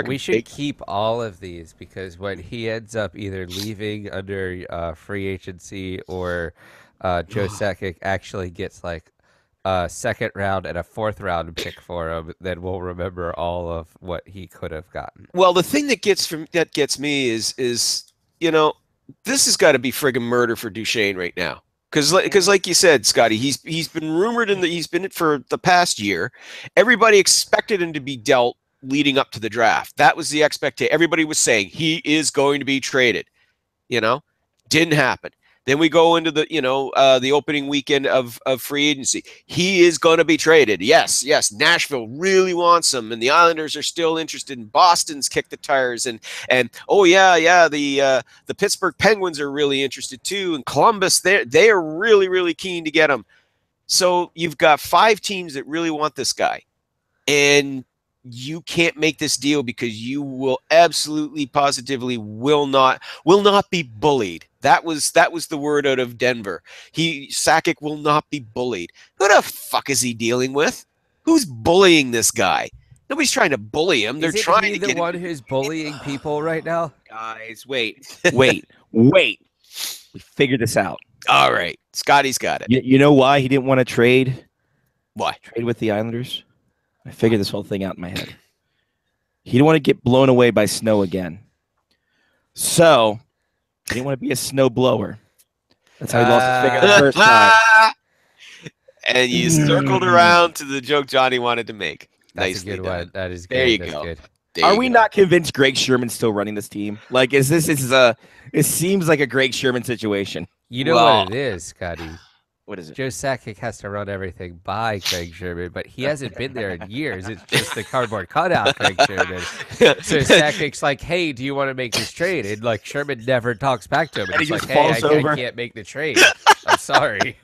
We should keep all of these because when he ends up either leaving under free agency or Joe Sakic actually gets like a 2nd round and a 4th round pick for him, then we'll remember all of what he could have gotten. Well, the thing that gets me is this has got to be friggin' murder for Duchene right now. Because like you said, Scotty, he's been rumored he's been it for the past year. Everybody expected him to be dealt leading up to the draft. That was the expectation. Everybody was saying he is going to be traded. Didn't happen. Then we go into the opening weekend of free agency. He is going to be traded. Yes. Nashville really wants him, and the Islanders are still interested. And Boston's kicked the tires, and the Pittsburgh Penguins are really interested too, and Columbus they are really keen to get him. So you've got 5 teams that really want this guy, and you can't make this deal because you will absolutely positively will not be bullied That was the word out of Denver. Sakic will not be bullied. Who the fuck is he dealing with? Who's bullying this guy? Nobody's trying to bully him. They're Isn't trying he to the get one who's bullying people right now? Guys, wait. We figured this out. All right, Scotty's got it. You know why he didn't want to trade? Why? Trade with the Islanders? I figured this whole thing out in my head. He didn't want to get blown away by snow again. So he didn't want to be a snow blower. That's how he lost his finger the first time. And you circled around to the joke Johnny wanted to make. That's Nicely a good done. one. That is good. There you That's go. good. There Are you we go. not convinced Greg Sherman's still running this team? Like, it seems like a Greg Sherman situation. You know Well, what it is, Scotty? What is it? Joe Sakic has to run everything by Craig Sherman, but he hasn't been there in years. It's just the cardboard cutout, Craig Sherman. So Sakic's like, hey, do you want to make this trade? And like Sherman never talks back to him. And he He's like, just hey, falls I over. can't make the trade. I'm sorry.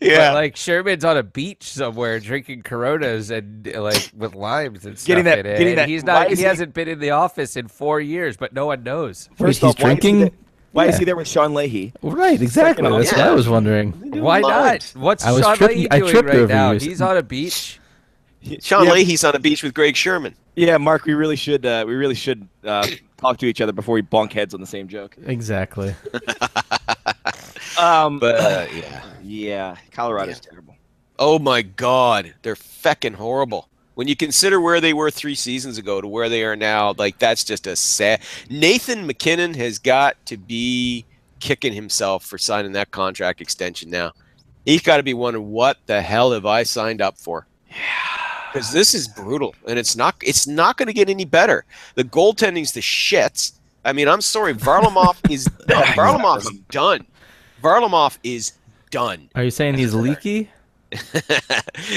Yeah. But, like Sherman's on a beach somewhere drinking Coronas and like with limes and stuff Getting that- in it. getting And that- he's why not. is He he- hasn't been in the office in 4 years, but no one knows. Wait, he's drinking? Why is Yeah. he there with Sean Leahy? Right, exactly. Fucking That's what I was wondering. Why not? What's I was Sean tripping- Leahy I doing tripped right over now? you. He's on a beach. Sean Yeah. Leahy's on a beach with Greg Sherman. Yeah, Mark, we really should talk to each other before we bonk heads on the same joke. Exactly. But Yeah, Colorado's terrible. oh my God, they're feckin' horrible. When you consider where they were 3 seasons ago to where they are now, like that's just a sad. Nathan McKinnon has got to be kicking himself for signing that contract extension now. He's got to be wondering, what the hell have I signed up for? Because this is brutal, and it's not going to get any better. The goaltending's the shits. I mean, I'm sorry, Varlamov is done. Varlamov is done. Are you saying he's leaky?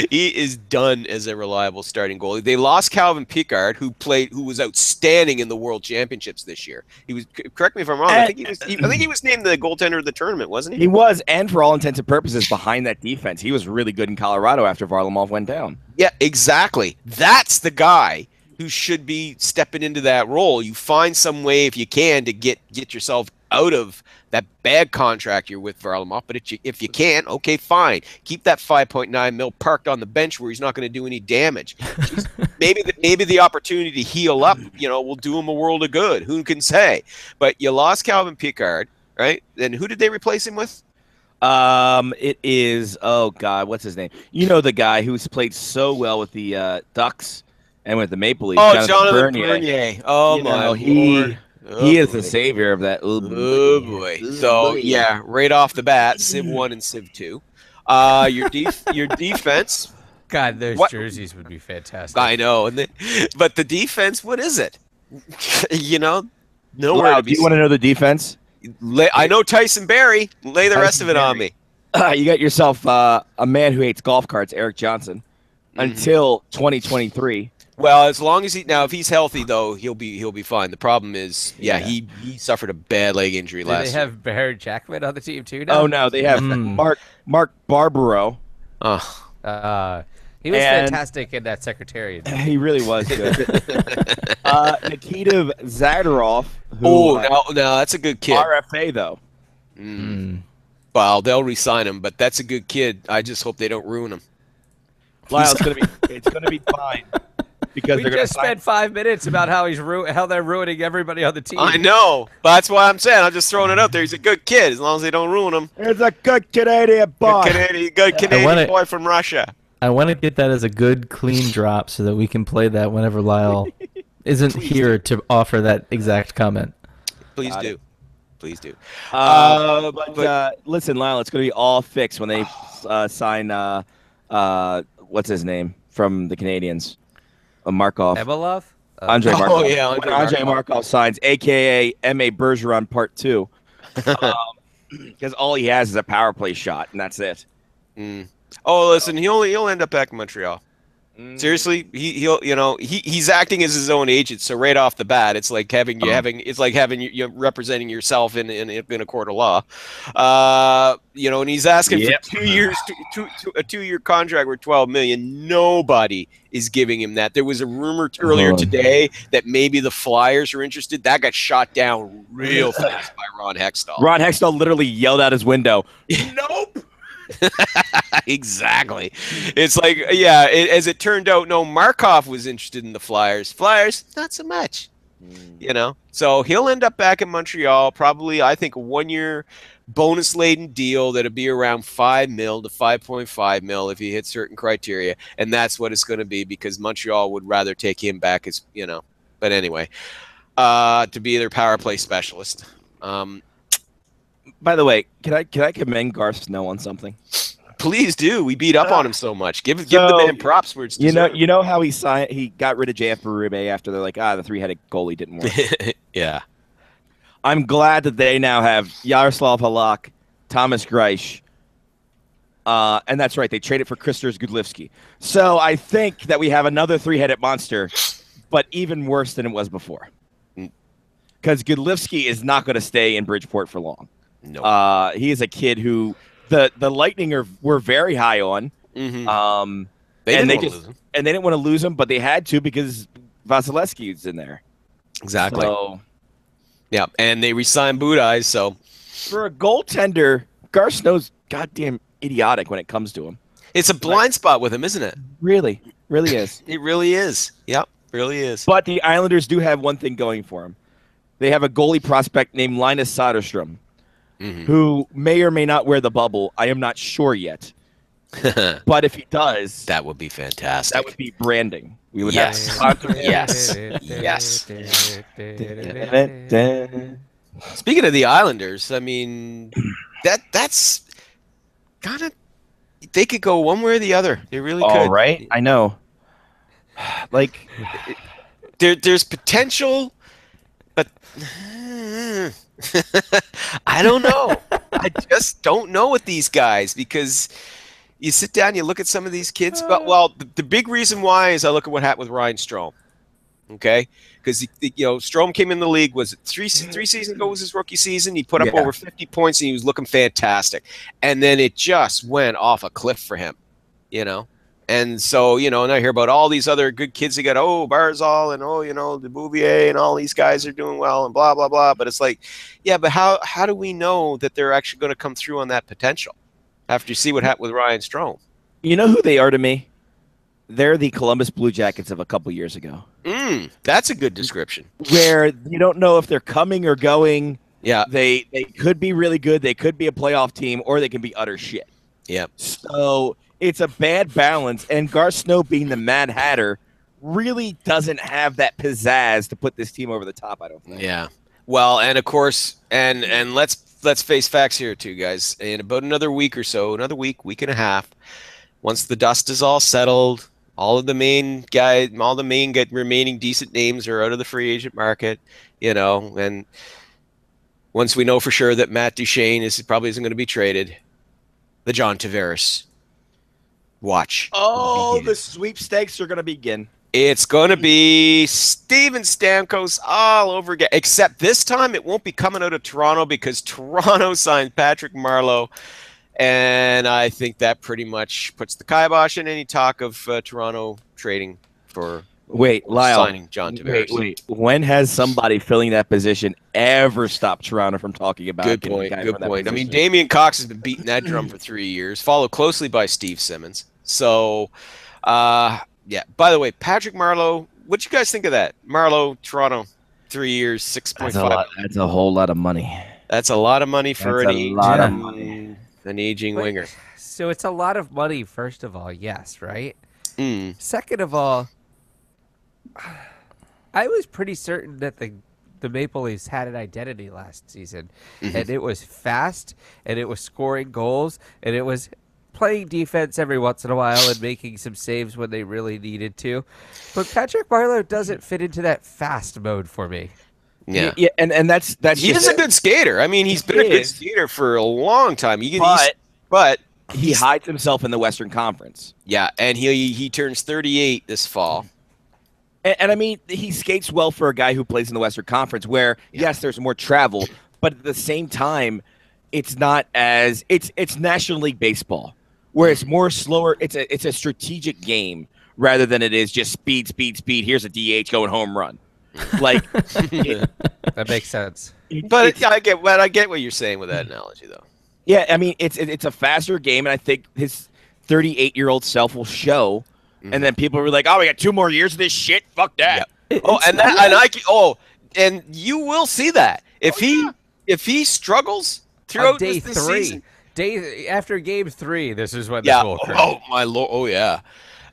He is done as a reliable starting goalie. They lost Calvin Pickard, who was outstanding in the World Championships this year. He was. Correct me if I'm wrong. I think he was named the goaltender of the tournament, wasn't he? He was, and for all intents and purposes, behind that defense, he was really good in Colorado after Varlamov went down. Yeah, exactly. That's the guy who should be stepping into that role. You find some way, if you can, to get yourself out of that bad contract you're with Varlamov. But if you can't, okay, fine. Keep that $5.9 million parked on the bench where he's not going to do any damage. maybe the opportunity to heal up, will do him a world of good. Who can say? But you lost Calvin Pickard, right? Then who did they replace him with? It is, oh God, what's his name? You know, the guy who's played so well with the Ducks and with the Maple Leafs. Oh, Jonathan Bernier. Oh, my Lord. He is the savior of that. Oh boy! So yeah, right off the bat, Civ 1 and Civ 2. Your defense. God, those jerseys would be fantastic. I know, but the defense, what is it? Nowhere Wow, to do be. you want to know the defense? I know Tyson Barrie. Lay the rest of it on me. You got yourself a man who hates golf carts, Eric Johnson, until 2023. Well, as long as if he's healthy though, he'll be fine. The problem is, he suffered a bad leg injury Do last they year. have Barry Jackman on the team too now? Oh no, they have Mark Barbaro. He was And- fantastic in that Secretariat. He really was good. Nikita Zadorov. No, that's a good kid. RFA though. Well, they'll re-sign him, but that's a good kid. I just hope they don't ruin him. Lyle, it's gonna be fine because We they're gonna just spent 5 minutes about how how they're ruining everybody on the team. I know, but that's why I'm saying. I'm just throwing it out there. He's a good kid as long as they don't ruin him. It's a good Canadian boy. Good Canadian boy from Russia. I want to get that as a good, clean drop so that we can play that whenever Lyle isn't here to offer that exact comment. Please do. Please do. Listen, Lyle, it's going to be all fixed when they sign, what's his name, from the Canadians? Markov. Emelov? Andre Markov. Oh, yeah, Andre Markov signs, a.k.a. M.A. Bergeron Part 2. Because all he has is a power play shot, and that's it. Oh, listen, he'll end up back in Montreal. Seriously, he's acting as his own agent. So right off the bat, it's like having you representing yourself in a court of law. And he's asking for 2 years, a 2-year contract worth $12 million. Nobody is giving him that. There was a rumor earlier today that maybe the Flyers are interested. That got shot down real fast by Ron Hextall. Ron Hextall literally yelled out his window. Nope. Exactly. It's like, as it turned out, no, Markov was interested in the Flyers. Flyers, not so much. So he'll end up back in Montreal, probably, I think, a 1-year bonus-laden deal that'll be around $5 million to $5.5 million if he hits certain criteria, and that's what it's going to be because Montreal would rather take him back as, But anyway, to be their power play specialist. By the way, can I commend Garth Snow on something? Please do. We beat up on him so much. Give the man props where it's deserved. You know how he got rid of JF Berube after they're like, the 3-headed goalie didn't work. Yeah. I'm glad that they now have Yaroslav Halak, Thomas Greisch, and that's right, they traded for Kristers Gudlivski. So I think that we have another 3-headed monster, but even worse than it was before. Because Gudlivski is not going to stay in Bridgeport for long. No. He is a kid who the Lightning were very high on. Mm-hmm. They didn't want to lose him, but they had to because Vasilevsky's in there. Exactly. So, yeah, and they re-signed Budaj, so for a goaltender, Garth Snow's goddamn idiotic when it comes to him. It's a blind spot with him, isn't it? Really is. It really is. Yep, really is. But the Islanders do have one thing going for them. They have a goalie prospect named Linus Soderstrom, who may or may not wear the bubble. I am not sure yet. But if he does, that would be fantastic. That would be branding. We would yes. Yes. Speaking of the Islanders, I mean, that's kind of, they could go one way or the other. They really could. Right? I know. Like, there's potential, but I don't know. I just don't know with these guys because you sit down, you look at some of these kids. But the big reason why is I look at what happened with Ryan Strome. Okay, because Strome came in the league. Was it three seasons ago? Was his rookie season? He put up over 50 points and he was looking fantastic. And then it just went off a cliff for him, And so and I hear about all these other good kids. They got Barzal and the Bouvier and all these guys are doing well and blah blah blah. But it's like, yeah, but how do we know that they're actually going to come through on that potential after you see what happened with Ryan Strome? You know who they are to me? They're the Columbus Blue Jackets of a couple years ago. That's a good description. Where you don't know if they're coming or going. Yeah. They could be really good. They could be a playoff team, or they can be utter shit. Yeah. So it's a bad balance, and Garth Snow being the Mad Hatter really doesn't have that pizzazz to put this team over the top, I don't think. Yeah. Well, and of course, and let's face facts here too, guys. In about another week or so, another week and a half, once the dust is all settled, all the main remaining decent names are out of the free agent market, and once we know for sure that Matt Duchene probably isn't going to be traded, the John Tavares watch. Oh, the sweepstakes are going to begin. It's going to be Steven Stamkos all over again, except this time it won't be coming out of Toronto because Toronto signed Patrick Marleau, and I think that pretty much puts the kibosh in any talk of Toronto trading for signing John Tavares. Wait. When has somebody filling that position ever stopped Toronto from talking about Good point. I mean, Damian Cox has been beating that drum for 3 years, followed closely by Steve Simmons. So, yeah. By the way, Patrick Marleau, what'd you guys think of that? Marleau, Toronto, 3 years, 6.5. That's a whole lot of money. That's a lot of money for an aging winger. So it's a lot of money, first of all, yes, right? Second of all, I was pretty certain that the Maple Leafs had an identity last season, and it was fast, and it was scoring goals, and it was playing defense every once in a while and making some saves when they really needed to. But Patrick Marleau doesn't fit into that fast mode for me. Yeah, and that's he is a good skater. I mean, he's been a good skater for a long time. But he hides himself in the Western Conference. Yeah, and he turns 38 this fall. And I mean, he skates well for a guy who plays in the Western Conference, where yes, there's more travel, but at the same time, it's not as it's National League Baseball, where it's more slower. It's a strategic game rather than it is just speed. Here's a DH going home run, like that makes sense. But I get what you're saying with that analogy, though. Yeah, I mean, it's a faster game, and I think his 38-year-old self will show. And then people were like, "Oh, we got 2 more years of this shit. Fuck that." And you will see that if he struggles throughout day this 3, season. after game 3, this is when this will occur. Oh my lord! Oh yeah.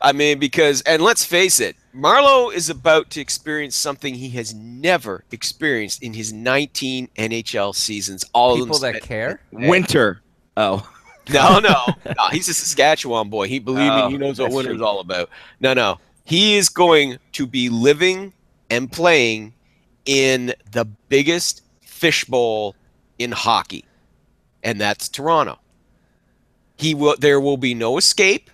I mean, because let's face it, Marleau is about to experience something he has never experienced in his 19 NHL seasons. All People of them that care. Winter. Oh. No, he's a Saskatchewan boy. He me, he knows what winter's all about. No, he is going to be living and playing in the biggest fishbowl in hockey, and that's Toronto. There will be no escape.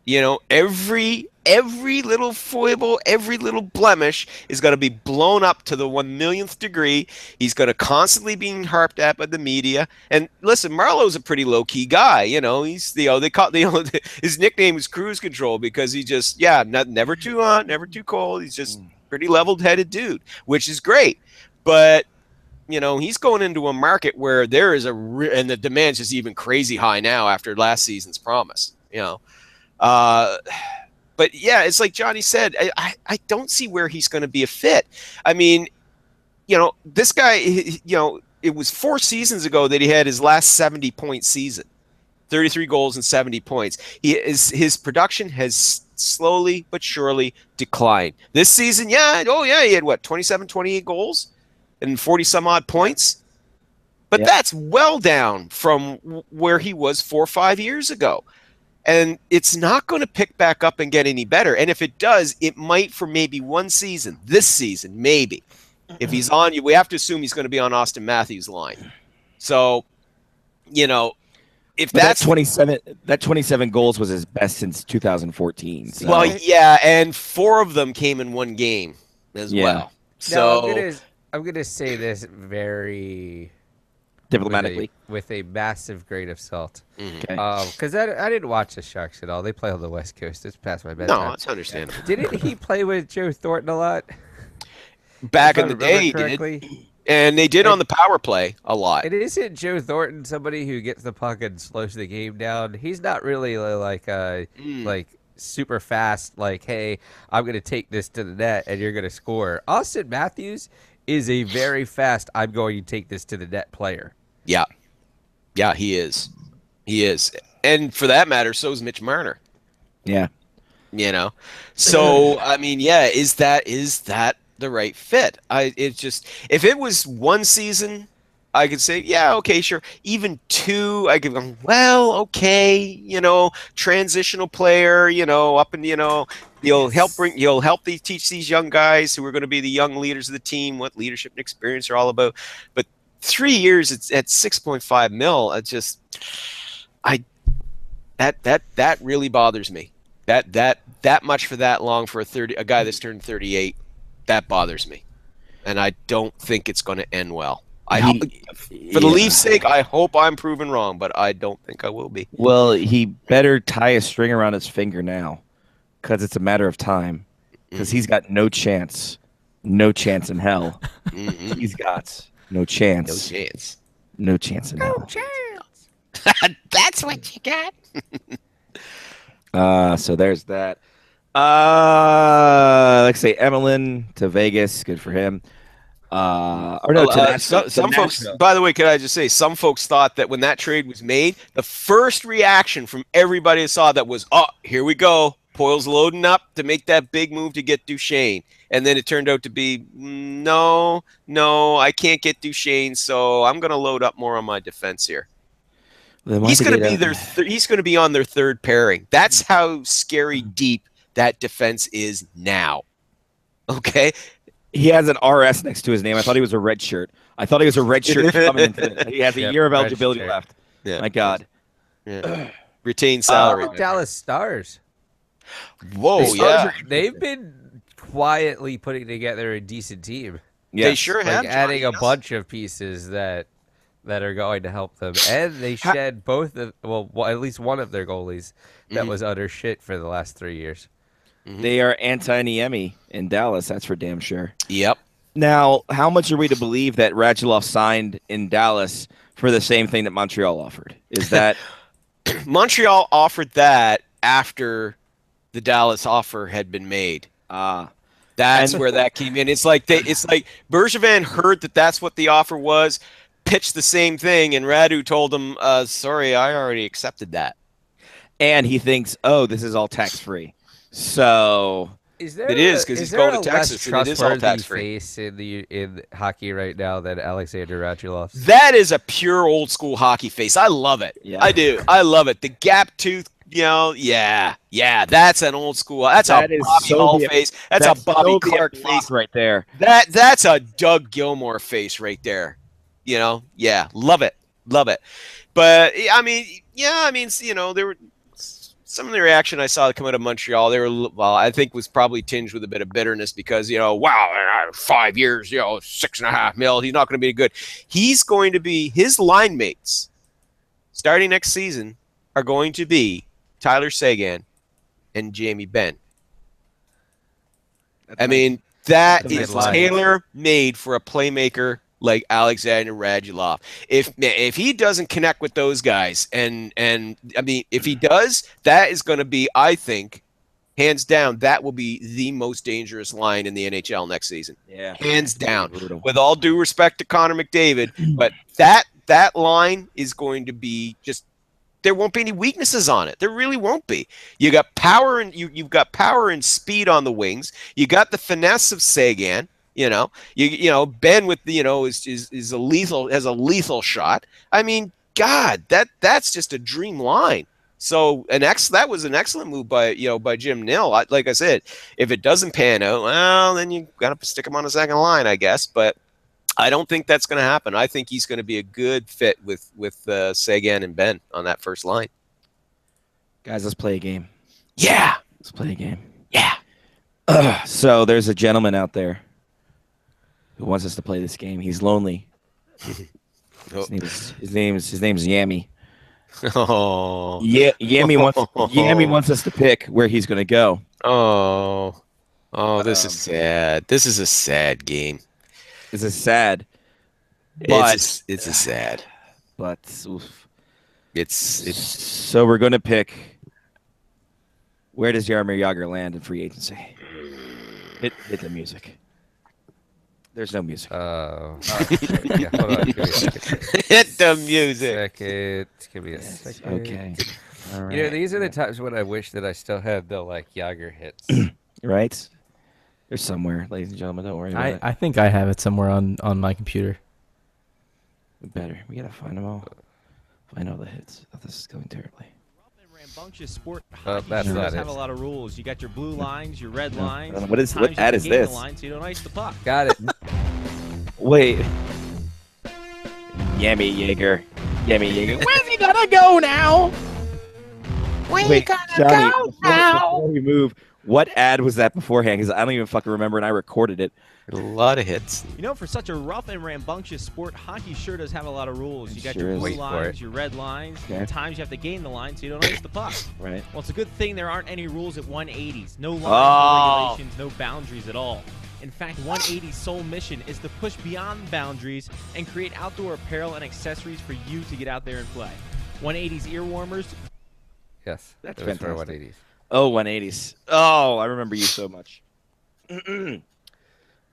You know, every little foible, every little blemish is going to be blown up to the 1,000,000th degree. He's going to constantly be harped at by the media. And listen, Marleau's a pretty low key guy. You know, he's his nickname is Cruise Control because he just never too hot, never too cold. He's just pretty leveled headed dude, which is great. But you know, he's going into a market where there is and the demand's just even crazy high now after last season's promise. You know. But yeah, it's like Johnny said, I don't see where he's going to be a fit. I mean, you know, this guy, you know, it was 4 seasons ago that he had his last 70-point season, 33 goals and 70 points. His production has slowly but surely declined. This season, he had 27, 28 goals and 40 some odd points. But that's well down from where he was 4 or 5 years ago. And it's not going to pick back up and get any better. And if it does, it might for maybe 1 season. This season, maybe. If he's on, we have to assume he's going to be on Austin Matthews' line. So, you know, if that's 27 goals was his best since 2014. So. Well, yeah, and 4 of them came in 1 game as well. So now, I'm gonna say this very diplomatically with a massive grain of salt. Okay. Because I didn't watch the Sharks at all. They play on the West Coast. It's past my bedtime. No, it's understandable. Didn't he play with Joe Thornton a lot? Back in the day, he did. And they did on the power play a lot. And isn't Joe Thornton somebody who gets the puck and slows the game down? He's not really like super fast, like, hey, I'm going to take this to the net and you're going to score. Austin Matthews is a very fast, I'm going to take this to the net player. Yeah. Yeah, he is. He is. And for that matter, so is Mitch Marner. Yeah. You know? So, I mean, yeah, is that the right fit? If it was 1 season, I could say, yeah, okay, sure. Even 2, I could go, well, okay, you know, transitional player, you know, up and, you know, you'll help teach these young guys who are going to be the young leaders of the team what leadership and experience are all about. But 3 years at 6.5 mil, that really bothers me. That much for that long for a guy that's turned 38, that bothers me, and I don't think it's going to end well. For the Leafs' sake, I hope I'm proven wrong, but I don't think I will be. Well, he better tie a string around his finger now, because it's a matter of time. Because he's got no chance in hell. He's got no chance. No chance in hell. No chance. That's what you got. So there's that. Let's say Emelin to Vegas. Good for him. Some folks, by the way, could I just say, some folks thought that when that trade was made, the first reaction from everybody that saw that was, oh, here we go. Poyle's loading up to make that big move to get Duchesne. And then it turned out to be, no, I can't get Duchesne, so I'm going to load up more on my defense here. He's going to be on their 3rd pairing. That's how scary deep that defense is now. Okay? He has an RS next to his name. I thought he was a red shirt. I thought he was a red shirt coming into it. He has a year of eligibility left. Yeah. My God. Yeah. retain salary. The Dallas Stars. Whoa, The Stars yeah. they've been quietly putting together a decent team. They sure have, adding Johnny, a yes. bunch of pieces that are going to help them, and they shed both of at least one of their goalies that was utter shit for the last 3 years. They are anti-Niemi in Dallas. That's for damn sure. Yep. Now, how much are we to believe that Radulov signed in Dallas for the same thing that Montreal offered? Is that Montreal offered that after the Dallas offer had been made? That's where that came in. It's like Bergevin heard that that's what the offer was, pitched the same thing, and Radu told him, "Sorry, I already accepted that." And he thinks, "Oh, this is all tax-free." So Is there it is because he's going to Texas, and it is all tax-free. Face in hockey right now than Alexander Radulov. That is a pure old school hockey face. I love it. Yeah. I do. I love it. The gap tooth. Yeah. That's an old school. That's That a is Bobby so Hall the- face. That's a Bobby so the Clark face face right there. That's a Doug Gilmore face right there. Yeah, love it. But I mean, there were some of the reaction I saw come out of Montreal. They were, I think was probably tinged with a bit of bitterness because 5 years, $6.5 million. He's not going to be good. He's going to be his line mates starting next season are going to be Tyler Seguin and Jamie Benn. I mean, that is tailor-made for a playmaker like Alexander Radulov. If he doesn't connect with those guys, and I mean, if he does, that is going to be, I think, hands down, that will be the most dangerous line in the NHL next season. Yeah, hands down. With all due respect to Connor McDavid, but that line is going to be just. There won't be any weaknesses on it. There really won't be. You got power and you've got power and speed on the wings. You got the finesse of Seguin. Ben with is a lethal shot. I mean, God, that's just a dream line. So that was an excellent move by Jim Nill. Like I said, if it doesn't pan out, well, then you got to stick him on the second line, I guess. But I don't think that's going to happen. I think he's going to be a good fit with Seguin and Ben on that first line. Guys, let's play a game. Yeah, let's play a game. Yeah. So there's a gentleman out there who wants us to play this game. He's lonely. His name's Yami. Oh. Yeah, Yami wants us to pick where he's going to go. This is sad. This is a sad game. It's a sad. It's a sad. But it's so we're going to pick. Where does Jaromir Jagr land in free agency? Hit the music. There's no music. Yeah, hold on. Give me a second. Hit the music. Give me a second. Okay. All right. These are the times when I wish that I still had the Jagr hits. Right? They're somewhere, ladies and gentlemen. Don't worry about it. I think I have it somewhere on my computer. We gotta find them all. Find all the hits. Oh, this is going terribly. Rambunctious sport that's hockey not shows it. have a lot of rules. You got your blue lines, your red lines. What Times you ad have is to gain this? The line so you don't ice the puck. Got it. Wait. Yami Jaeger. Where's he gonna go now? Wait, Johnny, before we move, what ad was that beforehand? Because I don't even fucking remember, and I recorded it. A lot of hits. For such a rough and rambunctious sport, hockey sure does have a lot of rules. You got Sure your is. blue Wait for lines, it. your red lines. Okay. At times you have to gain the line so you don't ice the puck. Right. Well, it's a good thing there aren't any rules at 180s. No lines, Oh. no regulations, no boundaries at all. In fact, 180's sole mission is to push beyond boundaries and create outdoor apparel and accessories for you to get out there and play. 180's ear warmers. Yes, That's it was for fantastic. 180s. Oh, 180s. Oh, I remember you so much.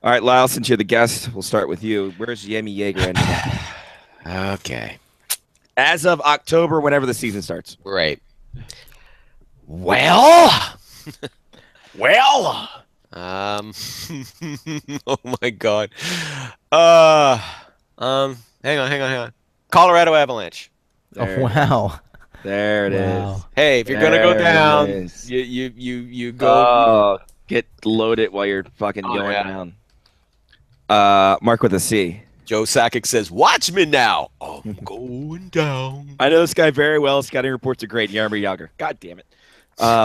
All right, Lyle, since you're the guest, we'll start with you. Where's Yami Jaeger ending up? Okay. As of October, whenever the season starts. Right. Well. Oh my God. Hang on. Colorado Avalanche. There Oh, wow. There it is. Wow. Hey, if you're gonna go There it down, is. you go. Oh, get loaded while you're fucking going yeah. down. Mark with a C. Joe Sakic says, "Watch me now. I'm going down." I know this guy very well. Scouting reports are great. Jaromir Jagr. God damn it.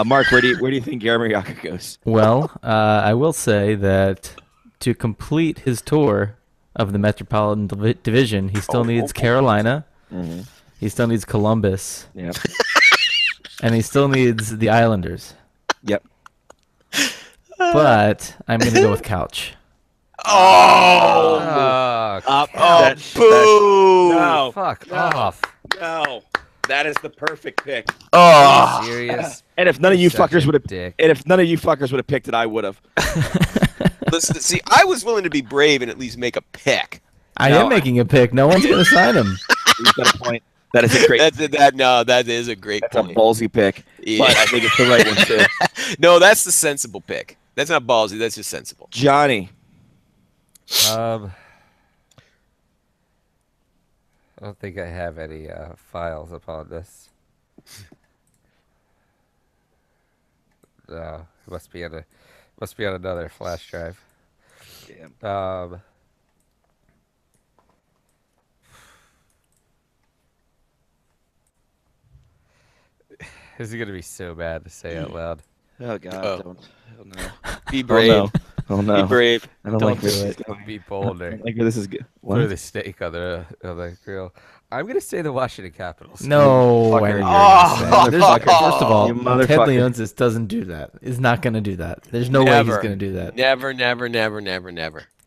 Mark, where do you think Jaromir Jagr goes? Well, I will say that to complete his tour of the Metropolitan Division, he still needs Carolina. Mm-hmm. He still needs Columbus. Yep. And he still needs the Islanders. Yep. But I'm going to go with Couch. Oh, boo! No, Fuck off. No, that is the perfect pick. Oh, serious. And if none of you Such fuckers a would have, dick. and if none of you fuckers would have picked it, I would have. Listen, see, I was willing to be brave and at least make a pick. I am making a pick. No one's going to sign him. He's got a point. That is a great. That is a great That's point. a ballsy pick, but I think it's the right one too. No, that's the sensible pick. That's not ballsy. That's just sensible. Johnny. I don't think I have any files upon this. No, it must be on another flash drive. Damn. This is gonna be so bad to say out loud. Oh God! Don't. Oh no. Be brave. Oh no. Be brave. I don't like where this is going. Be bolder. I don't like where this is good. Throw the steak on the grill. I'm gonna say the Washington Capitals. No. Fucker. way you're Oh, gonna say. There's- fucker. First of all, You Ted motherfucker. Leonsis doesn't do that. Is not going to do that. There's no way he's going to do that. Never.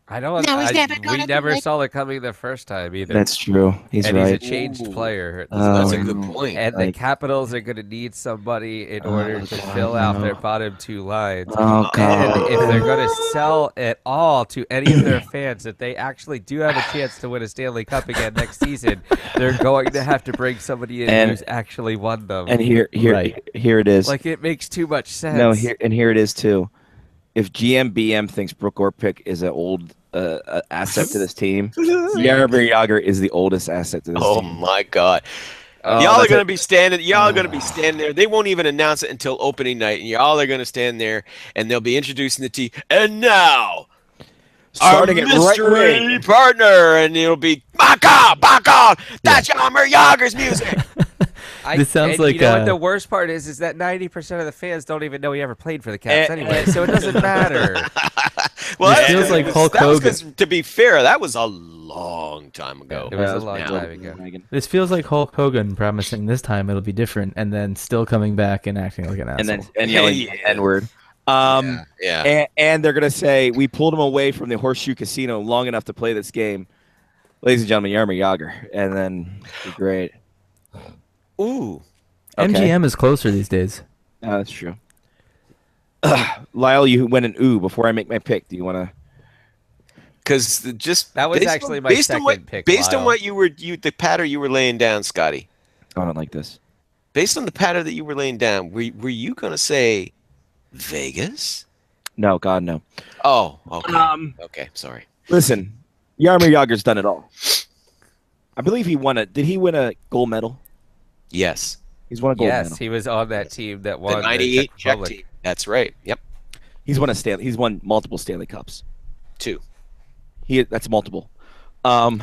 I don't. No, he's never we gonna never do it. saw it coming the first time either. That's true. He's and right. he's a changed player. At this That's a point. good point. And the Capitals are going to need somebody in order to fill out their bottom two lines. Oh, God. And if they're going to sell it all to any of their fans that they actually do have a chance to win a Stanley Cup again next season, they're going to have to bring somebody in And- who's actually won them. And here it is. Like, it makes too much sense. No, here it is too. If GMBM thinks Brooke Orpik is an old asset to this team, Jaromir Jagr is the oldest asset to this Oh team. my God. Y'all are gonna be standing. Y'all are gonna be standing there. They won't even announce it until opening night, and y'all are gonna stand there, and they'll be introducing the team. And now, Starting our at right mystery wing. partner, and it'll be back on. That's Jaromir Jagr's music. This sounds and like you know what the worst part is that 90% of the fans don't even know he ever played for the Caps anyway, so it doesn't matter. Well, It feels like Hulk that was Hogan. 'cause, to be fair, that was a long time ago. It was a long time ago. This feels like Hulk Hogan promising this time it'll be different, and then still coming back and acting like an asshole. and yelling the N-word. Yeah. And they're gonna say we pulled him away from the Horseshoe Casino long enough to play this game, ladies and gentlemen. Jaromir Jagr, and then it'd be great. Ooh. MGM is closer these days. That's true. Lyle, you went an ooh before I make my pick. Do you want to? Because just That was based actually on, my based on second what, pick, Based on Lyle. what the pattern you were laying down, Scotty. I don't like this. Based on the pattern that you were laying down, were you gonna say Vegas? No, God, no. Oh, okay. Okay, sorry. Listen, Jaromir Jagr's done it all. I believe he won Did he win a gold medal? Yes. He's won a gold Yes, medal. he was on that team that won The '98 Czech Czech Republic. team. That's right. Yep. He's won multiple Stanley Cups. 2. That's multiple. No.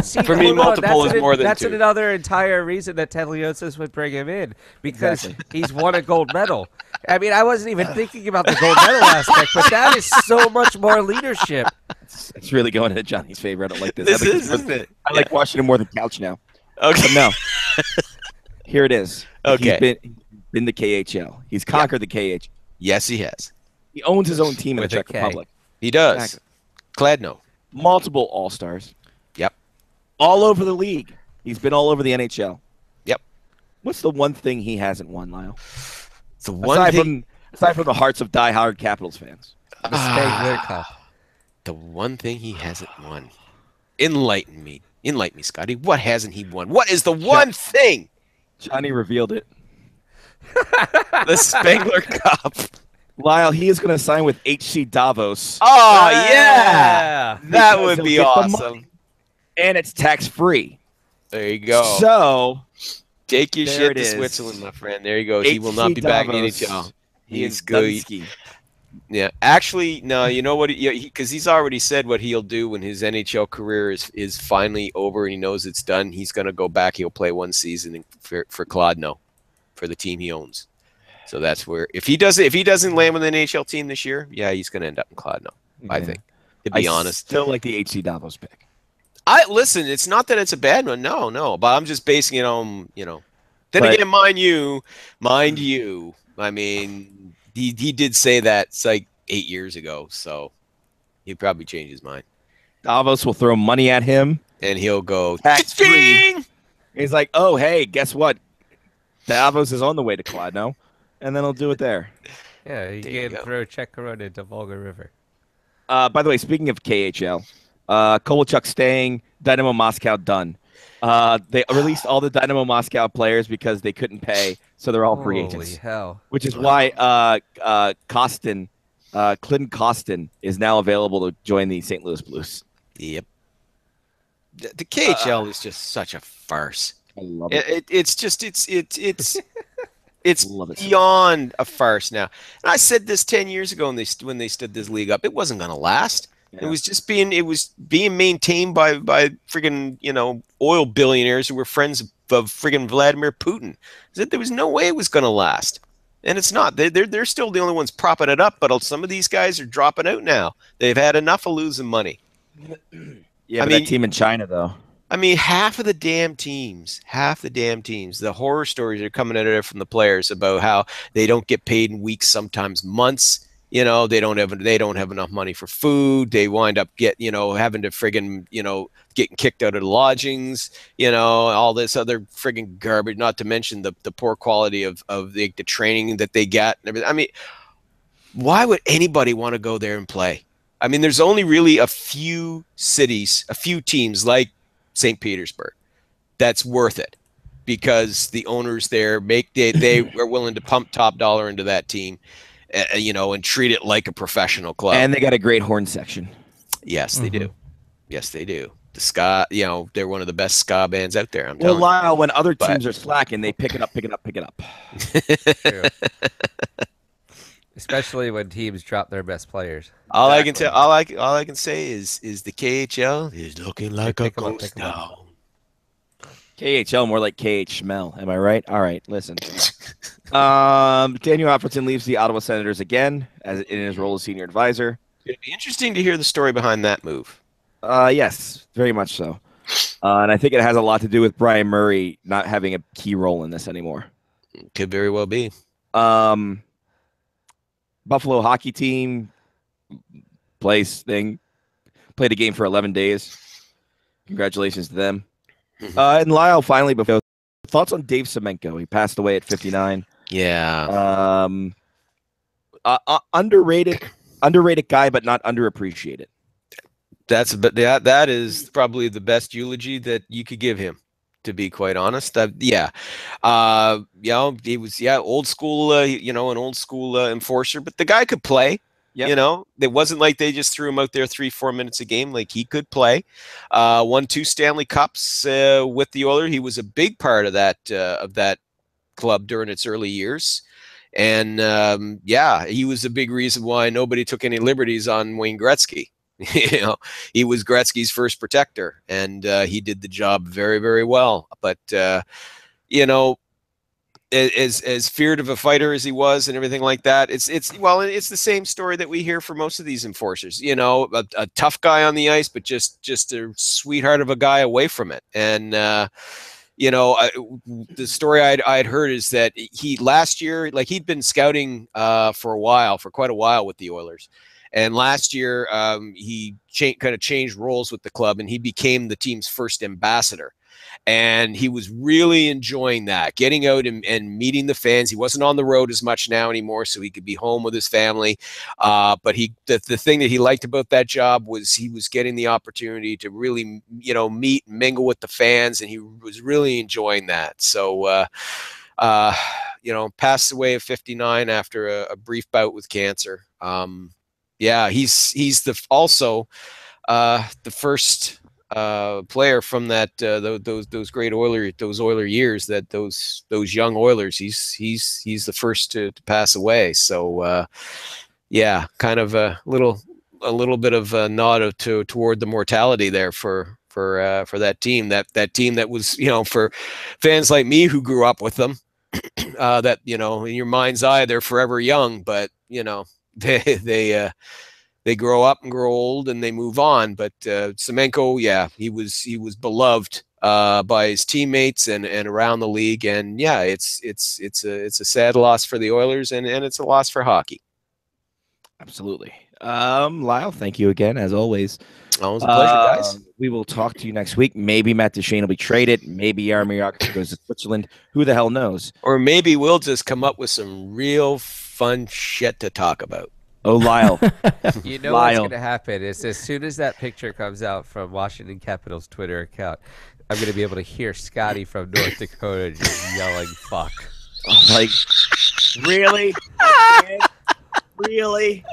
See, For me, hold on, multiple that's is more than That's 2. another entire reason that Ted Leonsis would bring him in, because Exactly. he's won a gold medal. I mean, I wasn't even thinking about the gold medal aspect, but that is so much more leadership. It's really going into Johnny's favor. I don't like this. This I like is, isn't it? I like Washington more than Couch now. Okay. But no. Here it is. Okay. He's been the KHL. He's conquered the KHL. Yes, he has. He owns his own team in the With a Czech K. Republic. He does. Exactly. Kladno. Multiple All-Stars. Yep. All over the league. He's been all over the NHL. Yep. What's the one thing he hasn't won, Lyle? The one Aside from the hearts of diehard Capitals fans. The Spengler Cup. The one thing he hasn't won. Enlighten me, Scotty. What hasn't he won? What is the one thing? Johnny revealed it. The Spengler Cup. Lyle, he is going to sign with HC Davos. Oh yeah, that Because would he'll be get the awesome. money, and it's tax-free. There you go. So take your there shit it to is. Switzerland, my friend. There you go. He will HC not be back in the Davos. NHL. He is good. Dunsky. Yeah, actually, no. You know what? Because he's already said what he'll do when his NHL career is finally over and he knows it's done. He's going to go back. He'll play one season for Clodno, for the team he owns. So that's where if he doesn't land with an NHL team this year, yeah, he's going to end up in Clodno. I think. To be honest, still like the HC Davos pick. I listen. It's not that it's a bad one. No. But I'm just basing it on Then again, mind you. I mean, he did say that it's like 8 years ago, so he'd probably change his mind. Davos will throw money at him, and he'll go tax-free. He's like, "Oh, hey, guess what? Davos is on the way to Clodno," and then he'll do it there. Yeah, you can throw Czech Corona into Volga River. By the way, speaking of KHL, Kovalchuk staying, Dynamo Moscow done. They released all the Dynamo Moscow players because they couldn't pay, so they're all free agents. Holy hell. Which is why Clinton Costin is now available to join the St. Louis Blues. Yep. The KHL is just such a farce. I love it. It's beyond a farce now. And I said this 10 years ago when they stood this league up. It wasn't going to last. Yeah. It was being maintained by friggin' oil billionaires who were friends of friggin' Vladimir Putin. There was no way it was going to last, and it's not. They're still the only ones propping it up. But some of these guys are dropping out now. They've had enough of losing money. Yeah, that team in China though. I mean, half the damn teams, the horror stories are coming out of there from the players about how they don't get paid in weeks, sometimes months. They don't have enough money for food. They wind up having to friggin' getting kicked out of the lodgings, all this other friggin' garbage, not to mention the poor quality of the training that they get and everything. I mean, why would anybody want to go there and play? I mean, there's only really a few cities, a few teams like St. Petersburg that's worth it because the owners there they are willing to pump top dollar into that team, and treat it like a professional club. And they got a great horn section. Yes, they do. Yes, they do. The ska, they're one of the best ska bands out there. I'm telling you. Lyle, when other teams are slacking, they pick it up. Especially when teams drop their best players. All I can say is the KHL is looking like a ghost town. KHL more like KH Schmel. Am I right? All right, listen. Daniel Alfredson leaves the Ottawa Senators again in his role as senior advisor. It'd be interesting to hear the story behind that move. Yes, very much so. And I think it has a lot to do with Brian Murray not having a key role in this anymore. Could very well be. Buffalo hockey team played a game for 11 days. Congratulations to them. And Lyle, finally, before thoughts on Dave Semenko. He passed away at 59. Yeah. Underrated guy, but not underappreciated. That is probably the best eulogy that you could give him, to be quite honest. He was old school, an old school enforcer, but the guy could play. Yep. It wasn't like they just threw him out there 3-4 minutes a game. Like, he could play. Won 2 Stanley Cups with the Oilers. He was a big part of that club during its early years. And he was a big reason why nobody took any liberties on Wayne Gretzky. He was Gretzky's first protector, and he did the job very, very well. But as feared of a fighter as he was and everything like that, it's the same story that we hear for most of these enforcers. A tough guy on the ice, but just a sweetheart of a guy away from it. And the story I'd heard is that he last year, like, he'd been scouting for quite a while with the Oilers. And last year, he kind of changed roles with the club, and he became the team's first ambassador. And he was really enjoying that, getting out and meeting the fans. He wasn't on the road as much now anymore, so he could be home with his family. But the thing that he liked about that job was he was getting the opportunity to really, meet and mingle with the fans, and he was really enjoying that. So, passed away at 59 after a brief bout with cancer. He's also the first player from that those great Oiler years, that those young Oilers. He's the first to pass away. So yeah, kind of a little bit of a nod toward the mortality there for that team. That team that was, for fans like me who grew up with them, that, in your mind's eye they're forever young, but they grow up and grow old and they move on. But Semenko, yeah, he was beloved by his teammates and around the league. And yeah, it's a sad loss for the Oilers, and it's a loss for hockey. Absolutely. Lyle, thank you again, as always. Always a pleasure, guys. We will talk to you next week. Maybe Matt Duchene will be traded. Maybe Jaromir Jagr goes to Switzerland. Who the hell knows? Or maybe we'll just come up with some real fun shit to talk about. Oh, Lyle. You know what's going to happen is as soon as that picture comes out from Washington Capitals Twitter account, I'm going to be able to hear Scotty from North Dakota just yelling, fuck. Like, really? Really?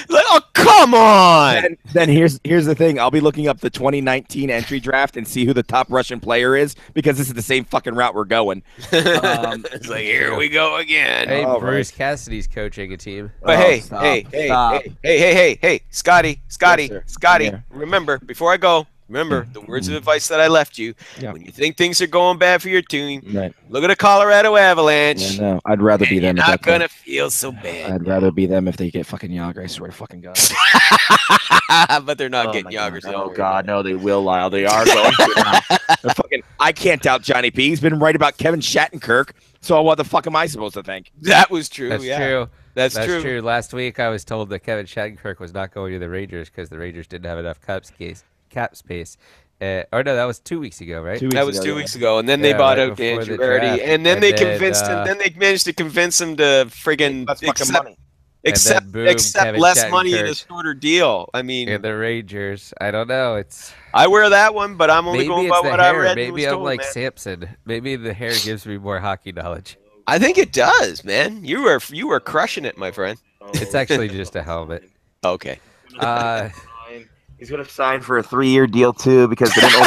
Like, oh, come on! Then here's the thing. I'll be looking up the 2019 entry draft and see who the top Russian player is, because this is the same fucking route we're going. It's like, here we go again. Hey, All Bruce right. Cassidy's coaching a team. But stop. hey, Scotty, Yes, sir. remember, before I go, the words of advice that I left you. Yeah. When you think things are going bad for your team, Right. look at the Colorado Avalanche. Yeah, no, I'd rather be and you're them. at not that point. gonna feel so bad. I'd rather be them if they get fucking Jagr. I swear to fucking God. But they're not getting Jagr. So Oh God, no, they will, Lyle. They are going to now. They're fucking. I can't doubt Johnny P. He's been right about Kevin Shattenkirk. So what the fuck am I supposed to think? That was true. That's yeah. true. That's true. true. Last week I was told that Kevin Shattenkirk was not going to the Rangers because the Rangers didn't have enough cap space. Or no, that was 2 weeks ago, right? That was 2 weeks ago, and then they bought out Dan before the Girardi, draft. and then they then, convinced him. Then they managed to convince him to friggin' money. accept boom, Kevin less money in a Shattenkirk. shorter deal. I mean, And the Rangers, I don't know. It's I wear that one, but I'm only maybe going it's by the what I hair. read. and Maybe was I'm told, like man. Samson. Maybe the hair gives me more hockey knowledge. I think it does, man. You were crushing it, my friend. It's actually just a helmet. Okay. He's gonna sign for a 3-year deal too, because they didn't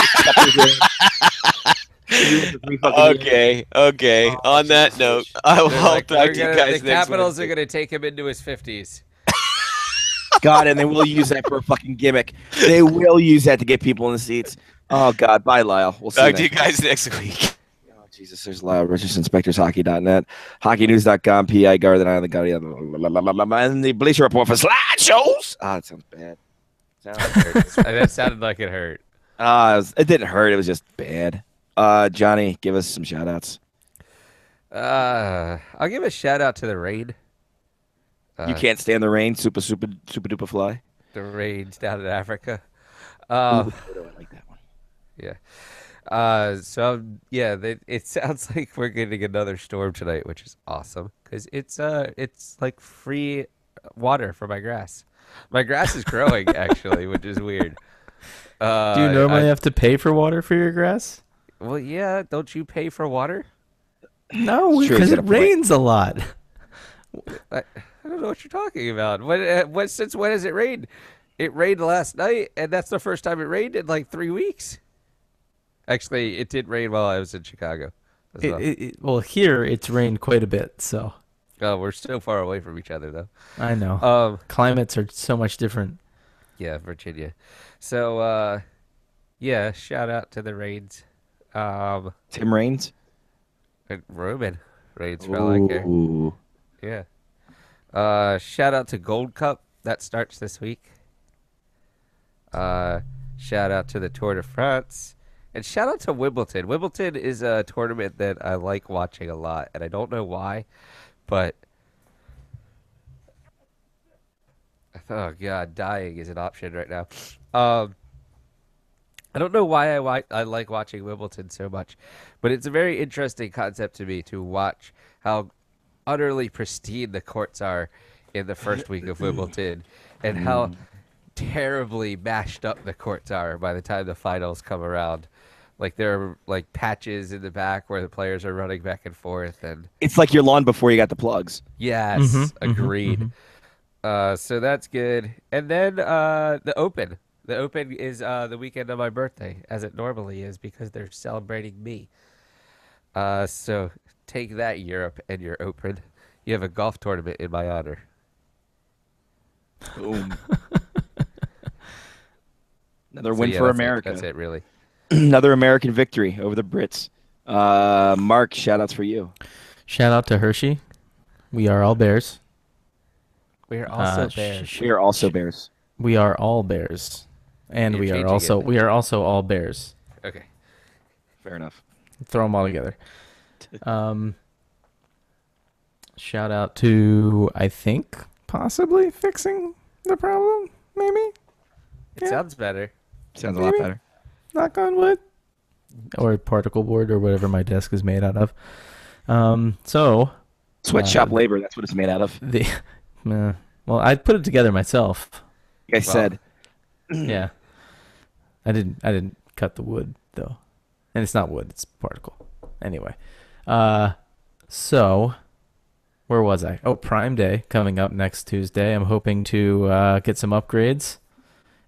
Okay. On that note, I will talk to you guys the next Capitals Wednesday. are going to take him into his 50s. God, and they will use that for a fucking gimmick. They will use that to get people in the seats. Oh God, bye, Lyle. We'll see Talk to you next guys next week. Oh, Jesus, there's Lyle Richardson, SpectorsHockey.net, HockeyNews.com, PI Garden Island, and the Bleacher Report for slideshows. Ah, that sounds bad. That sounded like it hurt. It didn't hurt. It was just bad. Johnny, give us some shout outs. I'll give a shout out to the Raid. You can't stand the rain. Super duper fly. The Raids down in Africa. Ooh, I like that one. Yeah. It sounds like we're getting another storm tonight, which is awesome because it's like free water for my grass. My grass is growing actually, which is weird. Do you normally have to pay for water for your grass? Well, yeah. Don't you pay for water? No, Sure, because he's it got a point. rains a lot. I don't know what you're talking about. Since when has it rained? It rained last night, and that's the first time it rained in like 3 weeks. Actually, it did rain while I was in Chicago. as well. Well, here it's rained quite a bit, so. Oh, we're still far away from each other, though. I know. Climates are so much different. Yeah, Virginia. So, yeah, shout out to the Raids. Tim Raines? Roman Raids for all I care. Ooh. Yeah. Shout out to Gold Cup. That starts this week. Shout out to the Tour de France. And shout out to Wimbledon. Wimbledon is a tournament that I like watching a lot, and I don't know why, but oh god, dying is an option right now. I don't know why I like watching Wimbledon so much, but it's a very interesting concept to me to watch how utterly pristine the courts are in the first week of Wimbledon, and how terribly mashed up the courts are by the time the finals come around. Like there are like patches in the back where the players are running back and forth, and It's like your lawn before you got the plugs. yes, agreed. So that's good. And then the Open. The Open is the weekend of my birthday, as it normally is, because they're celebrating me. So take that, Europe, and your Open. You have a golf tournament in my honor. Boom. Another So, win yeah, for that's it. America. That's it, really. Another American victory over the Brits. Mark, shout outs for you. Shout out to Hershey. We are all Bears. We are also sh- Bears. sh- We are also Bears. We are all Bears, and You're we are changing also it. we are also all Bears. Okay. Fair enough. Throw them all together. Shout out to, I think, possibly fixing the problem. Maybe. It sounds better. Sounds a lot Maybe. better. Knock on wood. Or particle board or whatever my desk is made out of. So. Sweatshop labor. That's what it's made out of. Well, I put it together myself. Like I said. Yeah. I didn't cut the wood though, and it's not wood; it's particle. Anyway, so where was I? Oh, Prime Day coming up next Tuesday. I'm hoping to get some upgrades.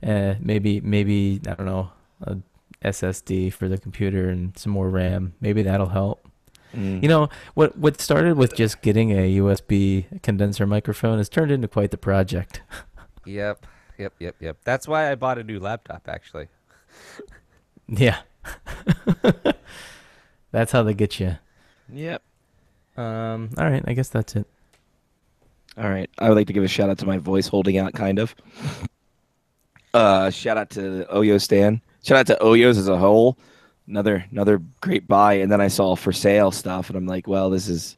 Maybe I don't know, a SSD for the computer and some more RAM. Maybe that'll help. You know, what started with just getting a USB condenser microphone has turned into quite the project. Yep. That's why I bought a new laptop, actually. Yeah. That's how they get you. Yep. All right, I guess that's it. All right. I would like to give a shout out to my voice holding out, kind of. Shout out to Oyo Stan. Shout out to Oyos as a whole. Another great buy. And then I saw for sale stuff, and I'm like, well, this is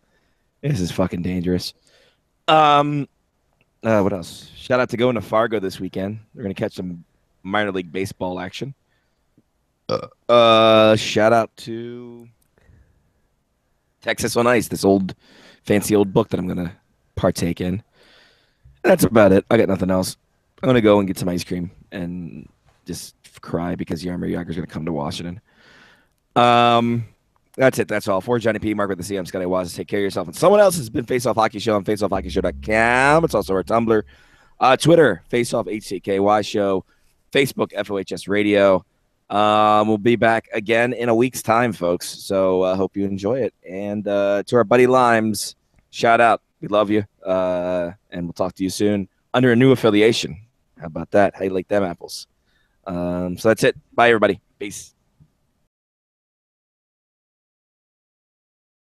fucking dangerous. What else? Shout out to going to Fargo this weekend. They're gonna catch some minor league baseball action. Shout out to Texas on Ice, this old fancy old book that I'm gonna partake in. That's about it. I got nothing else. I'm gonna go and get some ice cream and just cry because Jaromir Jagr's gonna come to Washington. That's it. That's all. For Johnny P, Mark with the C, I'm Scotty Waz. Take care of yourself. And someone else has been Face Off Hockey Show on faceoffhockeyshow.com. It's also our Tumblr. Twitter, Face Off HCKY Show. Facebook, FOHS Radio. We'll be back again in a week's time, folks. So I hope you enjoy it. And to our buddy Limes, shout out. We love you. And we'll talk to you soon under a new affiliation. How about that? How you like them apples? So that's it. Bye, everybody. Peace.